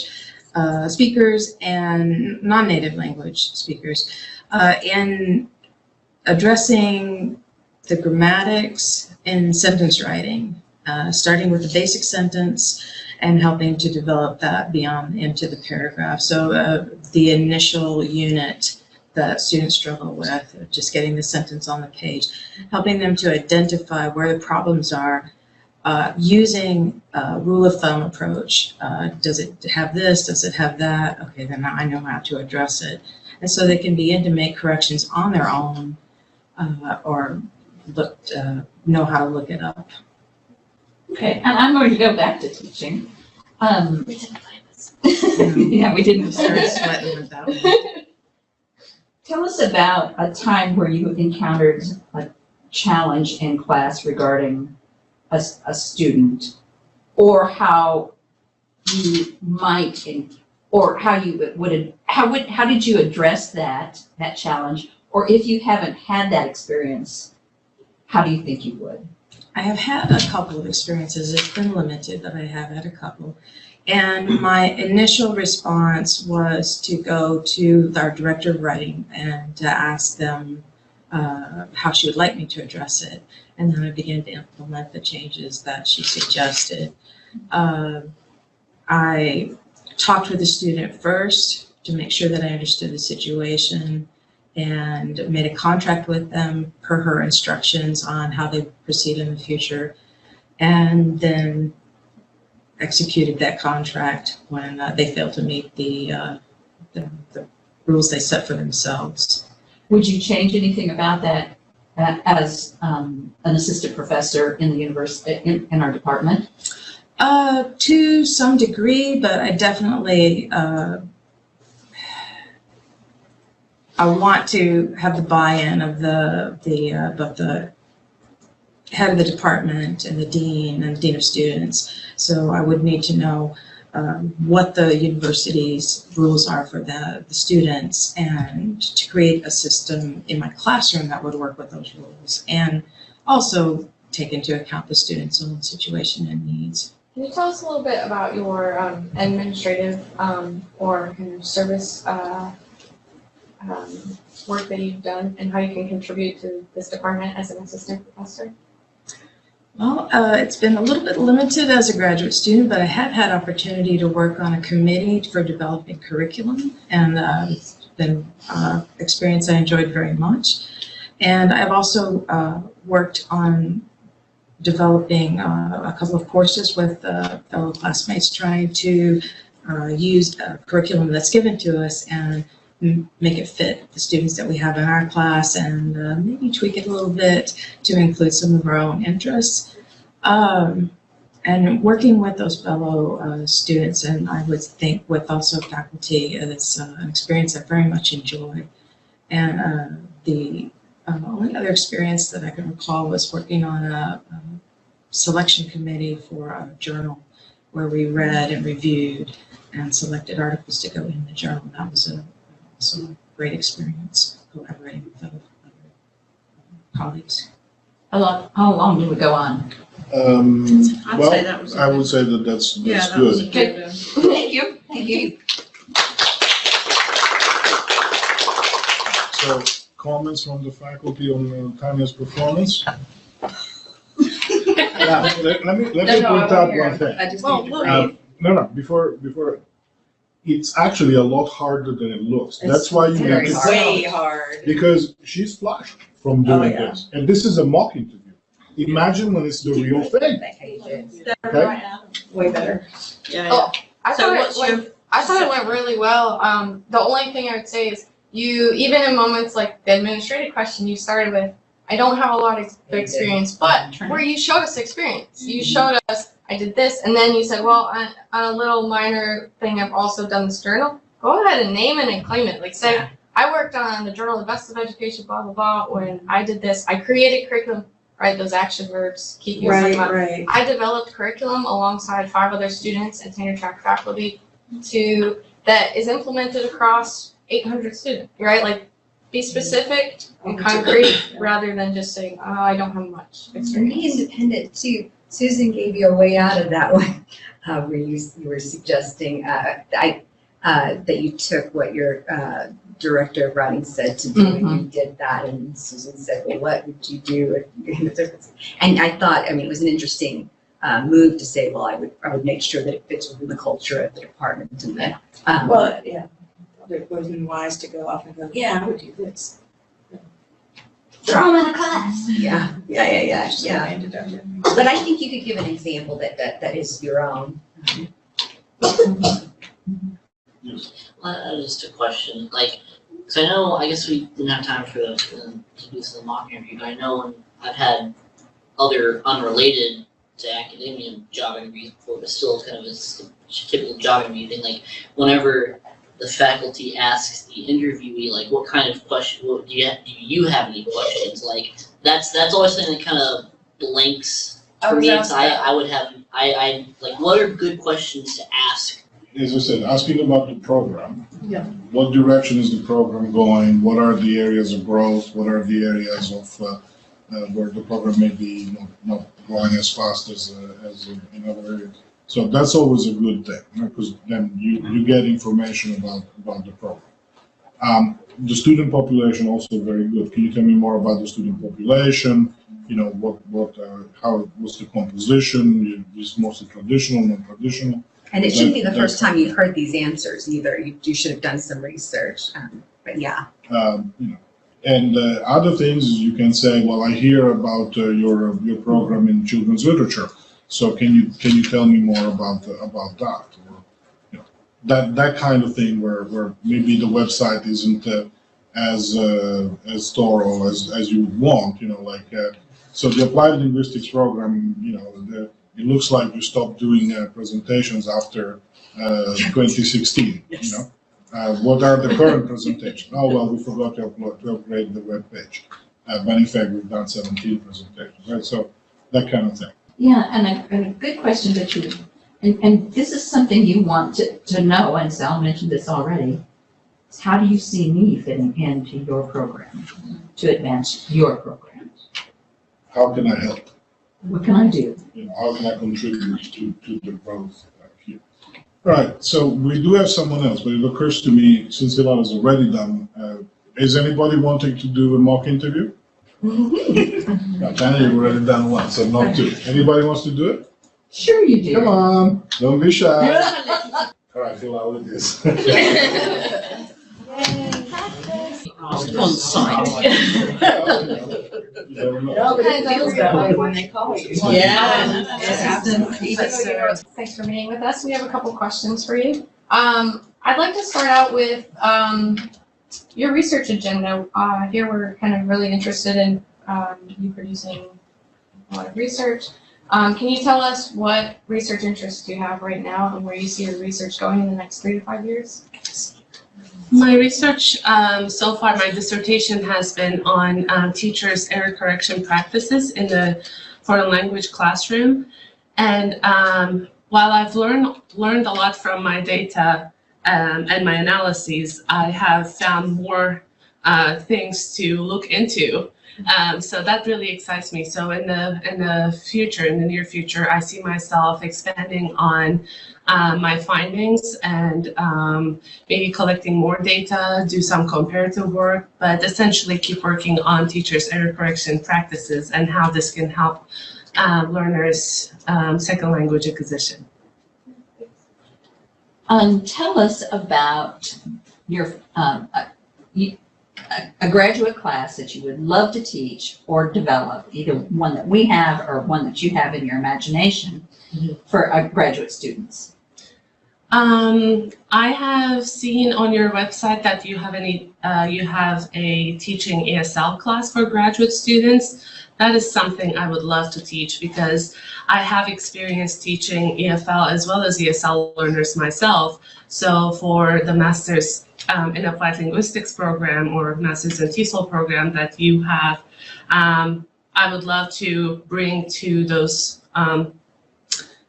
speakers and non-native language speakers in addressing the grammatics in sentence writing, starting with the basic sentence and helping to develop that beyond into the paragraph. So the initial unit that students struggle with, just getting the sentence on the page, helping them to identify where the problems are, using a rule of thumb approach. Does it have this? Does it have that? Okay, then I know how to address it. And so they can begin to make corrections on their own or know how to look it up. Okay, and I'm going to go back to teaching. We didn't plan this. Yeah, we didn't Start start. sweating with that one. Tell us about a time where you encountered a challenge in class regarding a student, or how you might, or how you would, how did you address that challenge? Or if you haven't had that experience, how do you think you would? I have had a couple of experiences. It's been limited, but I have had a couple. And my initial response was to go to our director of writing and to ask them how she would like me to address it. And then I began to implement the changes that she suggested. I talked with the student first to make sure that I understood the situation and made a contract with them per her instructions on how they proceed in the future. And then executed that contract when they failed to meet the rules they set for themselves. Would you change anything about that as an assistant professor in the university, in our department? To some degree, but I definitely, I want to have the buy-in of both the head of the department and the dean of students. So I would need to know what the university's rules are for the students, and to create a system in my classroom that would work with those rules, and also take into account the students' own situation and needs. Can you tell us a little bit about your administrative or kind of service work that you've done and how you can contribute to this department as an assistant professor? Well, it's been a little bit limited as a graduate student, but I have had opportunity to work on a committee for developing curriculum, and it's been an experience I enjoyed very much. And I've also worked on developing a couple of courses with fellow classmates, trying to use a curriculum that's given to us and make it fit the students that we have in our class, and maybe tweak it a little bit to include some of our own interests. And working with those fellow students, and I would think with also faculty, it's an experience I very much enjoy. And the only other experience that I can recall was working on a selection committee for a journal where we read and reviewed and selected articles to go in the journal. That was a great experience collaborating with other colleagues. How long did we go on? I'd say that was. I would say that that's That good. was a good. Thank you, thank you. So, comments from the faculty on Tanya's performance? Yeah, let me point out one thing. I just Well, need to look, No, before, it's actually a lot harder than it looks. That's why you very need to, hard. Way hard. because she's flushed from doing yeah. this. And this is a mock interview. Imagine when it's the real thing. Okay? Way better. Yeah, Oh, I So thought it what's your- went, I thought it went really well. The only thing I would say is you, even in moments like the administrative question you started with, I don't have a lot of experience, but where you showed us experience. You showed us, I did this, and then you said, well, on a little minor thing, I've also done this journal. Go ahead and name it and claim it. Like say, I worked on the Journal of Best of Education, blah, blah, blah, when I did this. I created curriculum, right, those action verbs, keep you talking about. Right. I developed curriculum alongside 5 other students and tenure track faculty that is implemented across 800 students, right? Like, be specific and concrete rather than just saying, oh, I don't have much And experience. be independent too. Susan gave you a way out of that one, where you were suggesting, that you took what your director of writing said to do, and you did that, and Susan said, well, what would you do? And I thought, I mean, it was an interesting move to say, well, I would make sure that it fits within the culture of the department and that. Well, yeah, it would have been wise to go off and go, yeah, I would do this. Throw them in a class. Yeah. Ended up doing- But I think you could give an example that is your own. Just a question, like, because I know, I guess we didn't have time to do this in the mock interview, but I know when I've had other unrelated to academia job interviews before, but still kind of a typical job interview thing, like, whenever the faculty asks the interviewee, like, what kind of question, do you have any questions? Like, that's always something that kind of blanks for me, because I would have, like, what are good questions to ask? As I said, asking about the program. Yeah. What direction is the program going? What are the areas of growth? What are the areas of where the program may be not going as fast as in other areas? So that's always a good thing, because then you get information about the program. The student population also very good. Can you tell me more about the student population? You know, how was the composition? Is it mostly traditional, non-traditional? And it shouldn't be the first time you've heard these answers either. You should have done some research. But yeah. And other things you can say, well, I hear about your program in children's literature. So can you tell me more about that? Or, that kind of thing where maybe the website isn't as thorough as you would want. So the applied linguistics program, it looks like you stopped doing presentations after 2016. Yes. What are the current presentations? Oh, well, we forgot to upgrade the web page. But in fact, we've done 17 presentations, right? So that kind of thing. Yeah, and a good question that you, and this is something you want to know, and Sal mentioned this already, is how do you see me fitting into your program to advance your program? How can I help? What can I do? How can I contribute to the growth here? All right, so we do have someone else, but it occurs to me, since Hilal is already done, is anybody wanting to do a mock interview? Tanya, you've already done one, so not two. Anybody wants to do it? Sure you do. Come on, don't be shy. All right, Hilal, it is. On site. You never know. Nobody feels that way when they call you. Thanks for meeting with us. We have a couple questions for you. I'd like to start out with your research agenda. Here we're kind of really interested in you producing a lot of research. Can you tell us what research interests you have right now and where you see your research going in the next 3 to 5 years? My research, so far, my dissertation has been on teachers' error correction practices in the foreign language classroom. And while I've learned a lot from my data and my analyses, I have found more things to look into. So that really excites me. So in the future, in the near future, I see myself expanding on my findings and maybe collecting more data, do some comparative work, but essentially keep working on teachers' error correction practices and how this can help learners' second language acquisition. Tell us about your, a graduate class that you would love to teach or develop, either one that we have or one that you have in your imagination for graduate students? I have seen on your website that you have a teaching ESL class for graduate students. That is something I would love to teach because I have experience teaching EFL as well as ESL learners myself. So for the Master's in Applied Linguistics program or Master's in TESOL program that you have, I would love to bring to those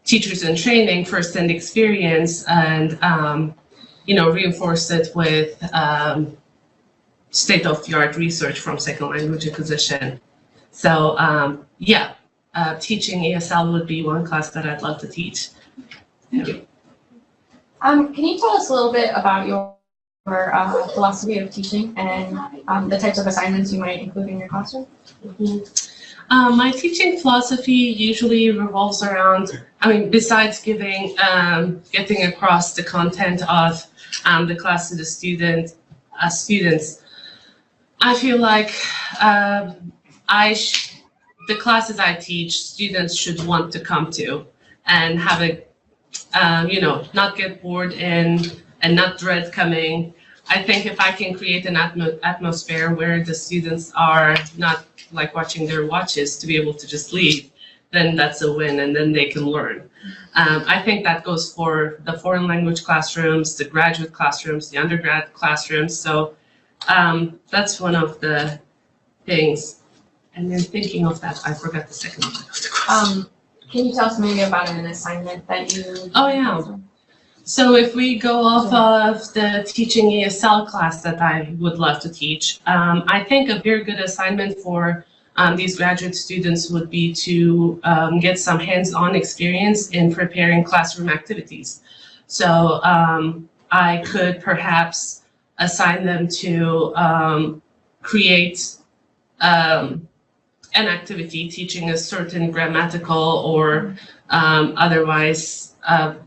teachers in training first-hand experience and reinforce it with state-of-the-art research from second language acquisition. So teaching ESL would be one class that I'd love to teach. Thank you. Can you tell us a little bit about your philosophy of teaching and the types of assignments you might include in your classroom? My teaching philosophy usually revolves around, besides getting across the content of the class to the students, I feel like the classes I teach, students should want to come to and have not get bored and not dread coming. I think if I can create an atmosphere where the students are not like watching their watches to be able to just leave, then that's a win, and then they can learn. I think that goes for the foreign language classrooms, the graduate classrooms, the undergrad classrooms. So that's one of the things. And then thinking of that, I forgot the second one of the question. Can you tell us maybe about an assignment that you? Oh yeah. So if we go off of the teaching ESL class that I would love to teach, I think a very good assignment for these graduate students would be to get some hands-on experience in preparing classroom activities. So I could perhaps assign them to create an activity teaching a certain grammatical or otherwise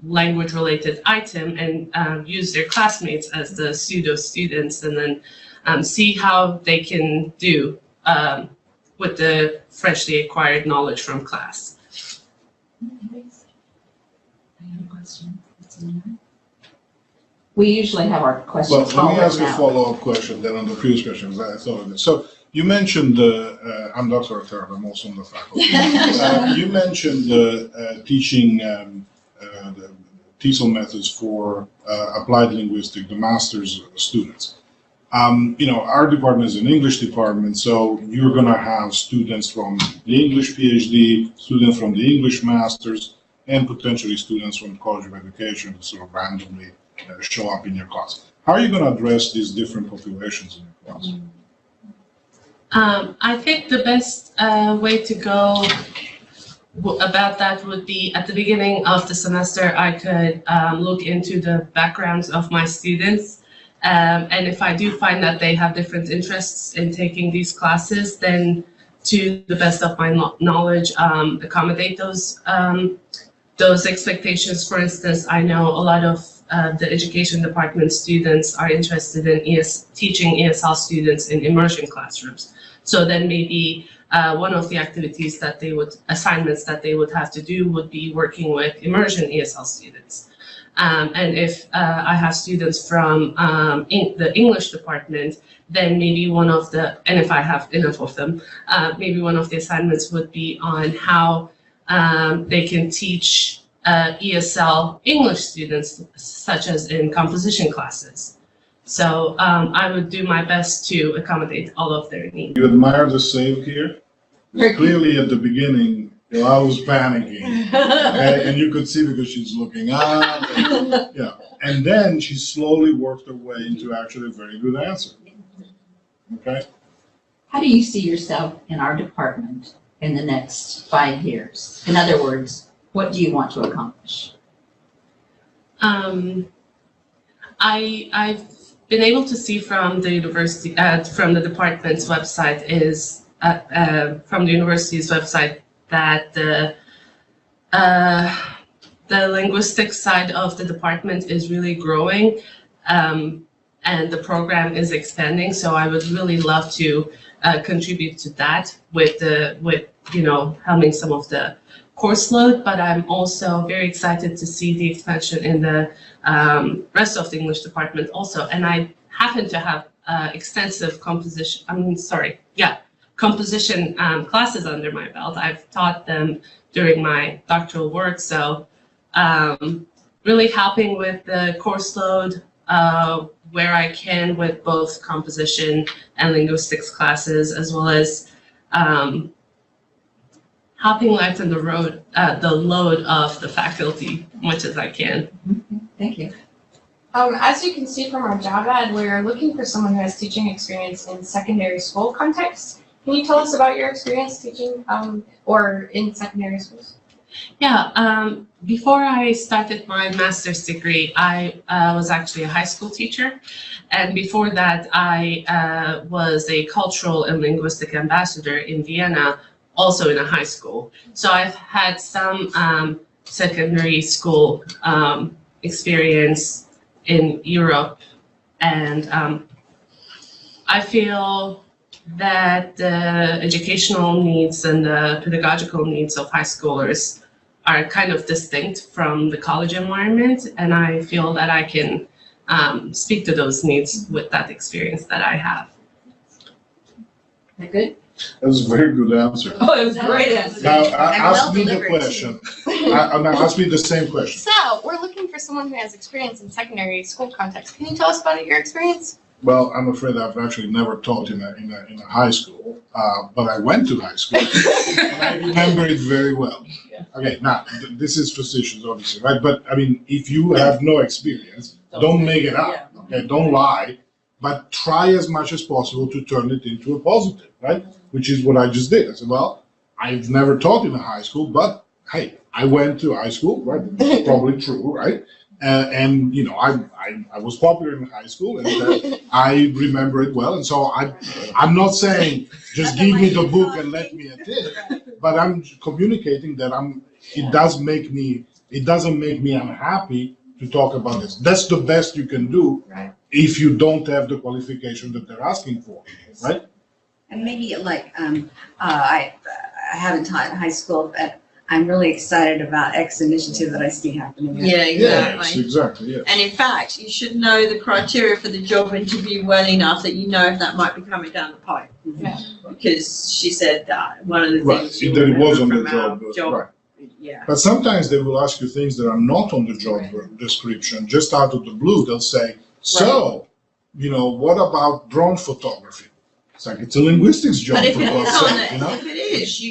language-related item and use their classmates as the pseudo students, and then see how they can do with the freshly acquired knowledge from class. We usually have our questions. Well, let me ask you a now. follow-up question then on the previous questions. I thought of it. So you mentioned, I'm Dr. Artero, I'm also on the faculty. You mentioned teaching the TESOL methods for applied linguistics, the master's students. Our department is an English department, so you're going to have students from the English PhD, students from the English masters, and potentially students from the College of Education who sort of randomly show up in your class. How are you going to address these different populations in your class? I think the best way to go about that would be at the beginning of the semester, I could look into the backgrounds of my students. And if I do find that they have different interests in taking these classes, then to the best of my knowledge, accommodate those expectations. For instance, I know a lot of the education department students are interested in teaching ESL students in immersion classrooms. So then maybe one of the assignments that they would have to do would be working with immersion ESL students. And if I have students from the English department, then maybe and if I have enough of them, maybe one of the assignments would be on how they can teach ESL English students, such as in composition classes. So I would do my best to accommodate all of their needs. You admire the save here? Clearly at the beginning, I was panicking, okay? And you could see because she's looking up, and then she slowly worked her way into actually a very good answer. Okay. How do you see yourself in our department in the next 5 years? In other words, what do you want to accomplish? I've been able to see from the university, from the department's website from the university's website that the linguistics side of the department is really growing. and the program is expanding. So I would really love to contribute to that with helming some of the course load. But I'm also very excited to see the expansion in the rest of the English department also. And I happen to have extensive composition classes under my belt. I've taught them during my doctoral work. So really helping with the course load where I can with both composition and linguistics classes, as well as helping lighten the load of the faculty much as I can. Thank you. As you can see from our job ad, we're looking for someone who has teaching experience in secondary school context. Can you tell us about your experience teaching or in secondary schools? Yeah, before I started my master's degree, I was actually a high school teacher. And before that, I was a cultural and linguistic ambassador in Vienna, also in a high school. So I've had some secondary school experience in Europe. And I feel that the educational needs and the pedagogical needs of high schoolers are kind of distinct from the college environment, and I feel that I can speak to those needs with that experience that I have. That good? That was a very good answer. Oh, it was a great answer. Now, And ask me the well-delivered, question. Now, ask me the same question. So we're looking for someone who has experience in secondary school context. Can you tell us about your experience? Well, I'm afraid I've actually never taught in a high school, but I went to high school and I remember it very well. Okay, now this is facetious, obviously, right? But I mean, if you have no experience, don't make it up. Okay, don't lie, but try as much as possible to turn it into a positive, right? Which is what I just did. I said, well, I've never taught in a high school, but hey, I went to high school, right? It's probably true, right? And you know, I was popular in high school, and I remember it well. And so I'm not saying just give me the book and let me at it, but I'm communicating that it doesn't make me unhappy to talk about this. That's the best you can do if you don't have the qualification that they're asking for, right? And maybe like, I haven't taught in high school, but I'm really excited about X initiative that I see happening. Yeah, Yes, exactly. exactly, yes. And in fact, you should know the criteria for the job interview well enough that you know if that might be coming down the pipe. Yeah. Because she said that one of the Right, things. you that it was on remember the from our job, right. Yeah. But sometimes they will ask you things that are not on the job description, just out of the blue. They'll say, so, you know, what about drone photography? It's like, it's a linguistics job, But if for it God's is on sake, it, you know? if it is,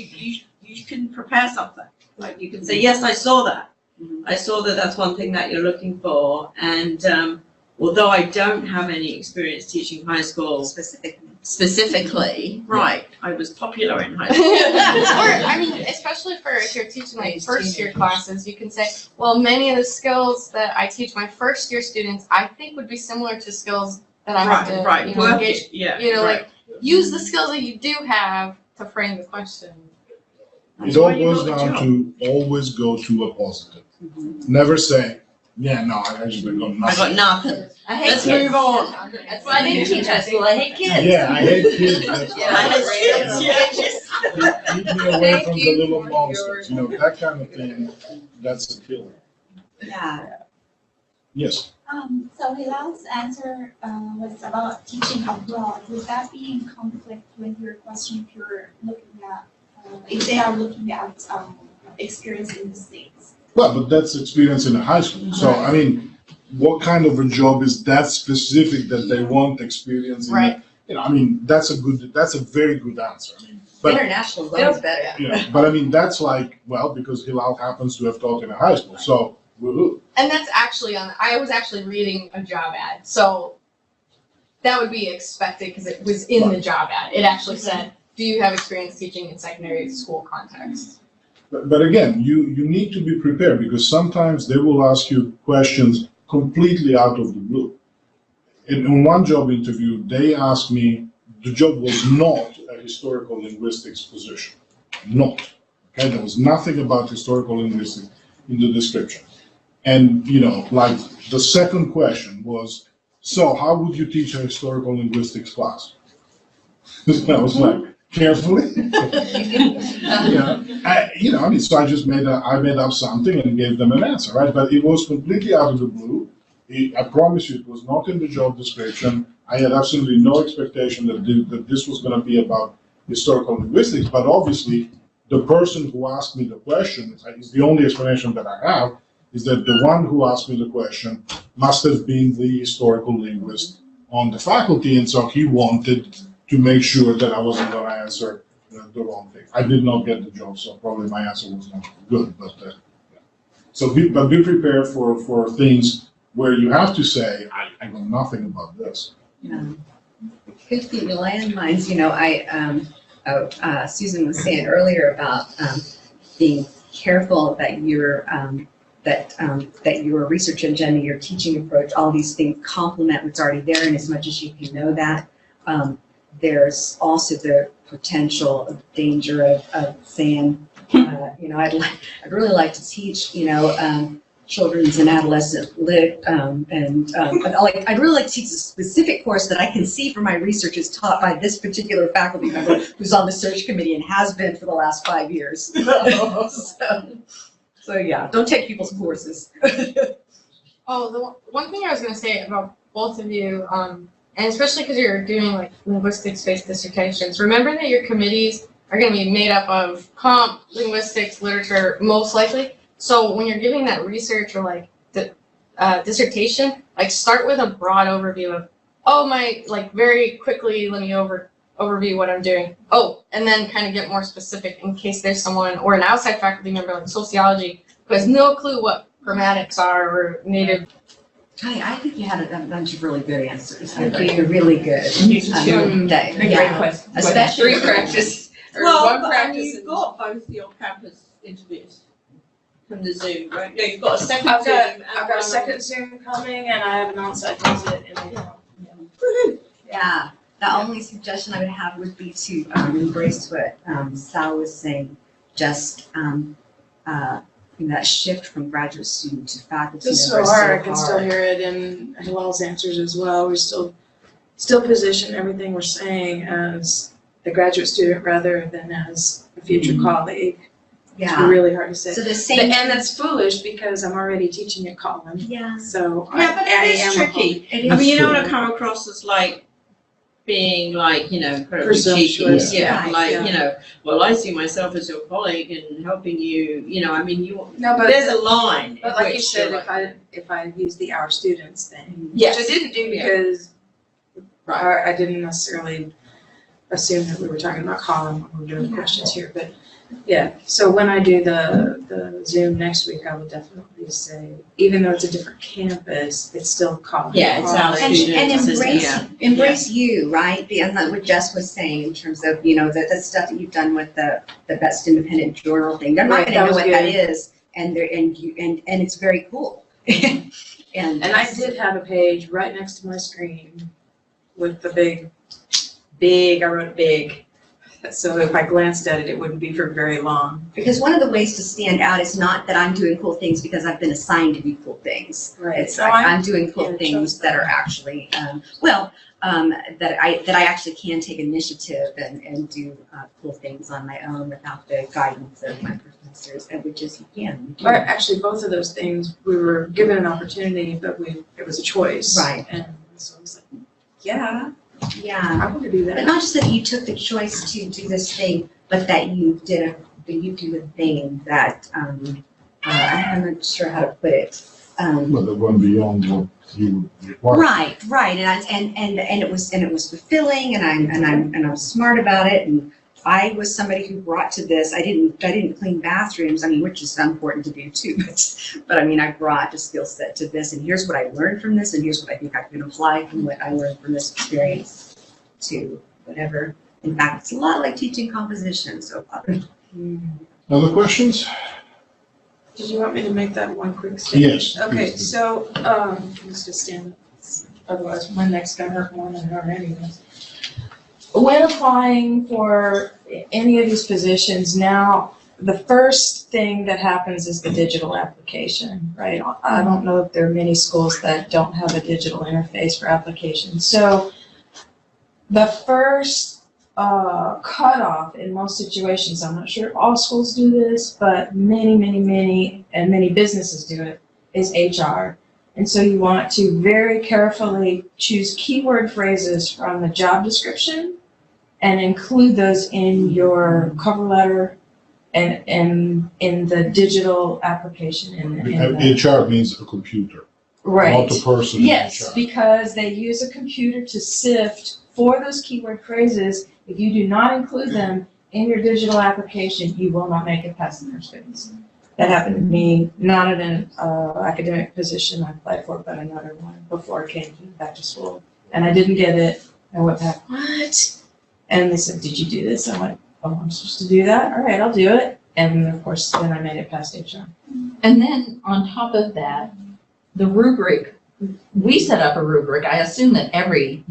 you can prepare something. Like you can say, yes, I saw that. I saw that that's one thing that you're looking for. And although I don't have any experience teaching high school specifically, right, I was popular in high school. Or, I mean, especially for if you're teaching like first year classes, you can say, well, many of the skills that I teach my first year students, I think would be similar to skills that I have to, you know, work engage. it, yeah. You know, right. like use the skills that you do have to frame the question. It all boils down to always go to a positive. Never say, yeah, no, I actually got nothing. I got nothing. I hate Let's kids. move on. That's why I didn't teach high school. I hate kids. Yeah, I hate kids. That's Yeah, I hate kids, yeah. Keep me away from the little monsters, you know, that kind of thing, that's a killer. Yeah. Yes. So Hilal's answer was about teaching abroad. Would that be in conflict with your question if you're looking at, if they are looking at experience in the States? Well, but that's experience in a high school. So, I mean, what kind of a job is that specific that they want experience in? Right. You know, I mean, that's a very good answer. I mean, but, International is always better. you know, but I mean, that's like, well, because Hilal happens to have taught in a high school, so, woohoo. And that's actually I was actually reading a job ad, so that would be expected because it was in the job ad. It actually said, do you have experience teaching in secondary school context? But again, you need to be prepared because sometimes they will ask you questions completely out of the blue. In one job interview, they asked me, the job was not a historical linguistics position. Not. Okay, there was nothing about historical linguistics in the description. And, you know, like the second question was, so how would you teach a historical linguistics class? I was like, carefully. So I just made up something and gave them an answer, right? But it was completely out of the blue. I promise you, it was not in the job description. I had absolutely no expectation that this was going to be about historical linguistics, but obviously the person who asked me the question, is the only explanation that I have, is that the one who asked me the question must have been the historical linguist on the faculty, and so he wanted to make sure that I wasn't going to answer the wrong thing. I did not get the job, so probably my answer was not good, but so be prepared for things where you have to say, I know nothing about this. Yeah. 50 landmines, Susan was saying earlier about being careful that your research agenda, your teaching approach, all these things complement what's already there, and as much as you can know that, there's also the potential of danger of saying, I'd really like to teach, children's and adolescent lit, I'd really like to teach a specific course that I can see from my research is taught by this particular faculty member who's on the search committee and has been for the last 5 years. So yeah, don't take people's courses. Oh, the one thing I was going to say about both of you, and especially because you're doing like linguistics-based dissertations, remember that your committees are going to be made up of comp, linguistics, literature, most likely. So when you're giving that research or like the dissertation, like start with a broad overview of, very quickly let me overview what I'm doing. And then kind of get more specific in case there's someone or an outside faculty member like sociology who has no clue what grammatics are or native. I think you had a bunch of really good answers. You're really good. You too. Great question. Especially 3 practice, or Well, 1 but practice. you've got both the on-campus interviews from the Zoom, right? No, you've got a second I've Zoom. got and a one second Zoom coming, and I have an on-site visit in April. Yeah, the only suggestion I would have would be to embrace what Sal was saying, just that shift from graduate student to faculty. It's so member is hard. I can still hear it in Hilal's answers as well. We still position everything we're saying as the graduate student rather than as a future colleague. It's Yeah. really hard to say. So the same. And that's foolish because I'm already teaching at Colin. Yeah. So Yeah, but I it am is a tricky. It I is mean, you don't true. want to come across as like being like, incredibly Presumptuous. cheeky. Yeah, Right, like, yeah. well, I see myself as your colleague and helping you, No, but there's a line. But in like you which said, you're if I use the our students thing, Yes. which I didn't do because I didn't necessarily assume that we were talking about Colin when we were doing questions here, but yeah. So when I do the Zoom next week, I will definitely say, even though it's a different campus, it's still Colin. Yeah, it's our And students. embrace you, right? And that's what Jess was saying in terms of, the stuff that you've done with the Best Independent Journal thing. They're not Right, gonna that know was what good. that is, and it's very cool. And And I did have a page right next to my screen with the big, I wrote big. So if I glanced at it, it wouldn't be for very long. Because one of the ways to stand out is not that I'm doing cool things because I've been assigned to do cool things. It's So like I'm doing cool yeah, things trust that are actually, that I actually can take initiative and do cool things on my own without the guidance of my professors, and which is, you Or actually, both of those things, we were given an opportunity, but it was a choice. Right. And so I was like, yeah, Yeah, I want to do but that. not just that you took the choice to do this thing, but that you do a thing that, I'm not sure how to put it. But it went beyond what you required. Right, and it was fulfilling, and I'm smart about it, and I was somebody who brought to this. I didn't clean bathrooms. I mean, which is important to do too, but I mean, I brought the skill set to this, and here's what I learned from this, and here's what I think I can apply from what I learned from this experience to whatever. In fact, it's a lot like teaching composition. So, Other questions? Did you want me to make that one quick statement? Yes. Okay, please do. so, let's just stand up. Otherwise, my neck's gonna hurt more than it already does. When applying for any of these positions now, the first thing that happens is the digital application, right? I don't know if there are many schools that don't have a digital interface for applications. So the first cutoff in most situations, I'm not sure if all schools do this, but many businesses do it, is HR. And so you want to very carefully choose keyword phrases from the job description and include those in your cover letter and in the digital application. HR means a computer, Right. not a person in Yes, HR. because they use a computer to sift for those keyword phrases. If you do not include them in your digital application, you will not make it past the first phase. That happened to me, not in an academic position I applied for, but another one before I came back to school. And I didn't get it. I went back, what? And they said, did you do this? I went, oh, I'm supposed to do that? All right, I'll do it. And of course, then I made it past HR. And then on top of that, the rubric, we set up a rubric. I assume that every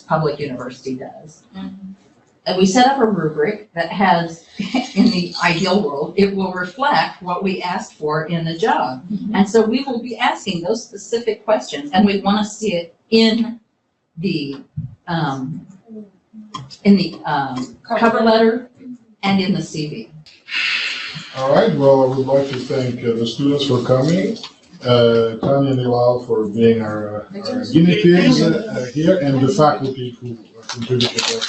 public university does. And we set up a rubric that has, in the ideal world, it will reflect what we asked for in the job. And so we will be asking those specific questions, and we want to see it in the cover letter and in the CV. All right, well, I would like to thank the students for coming, Tanya and Ilal for being our guinea pigs here, and the faculty who contributed.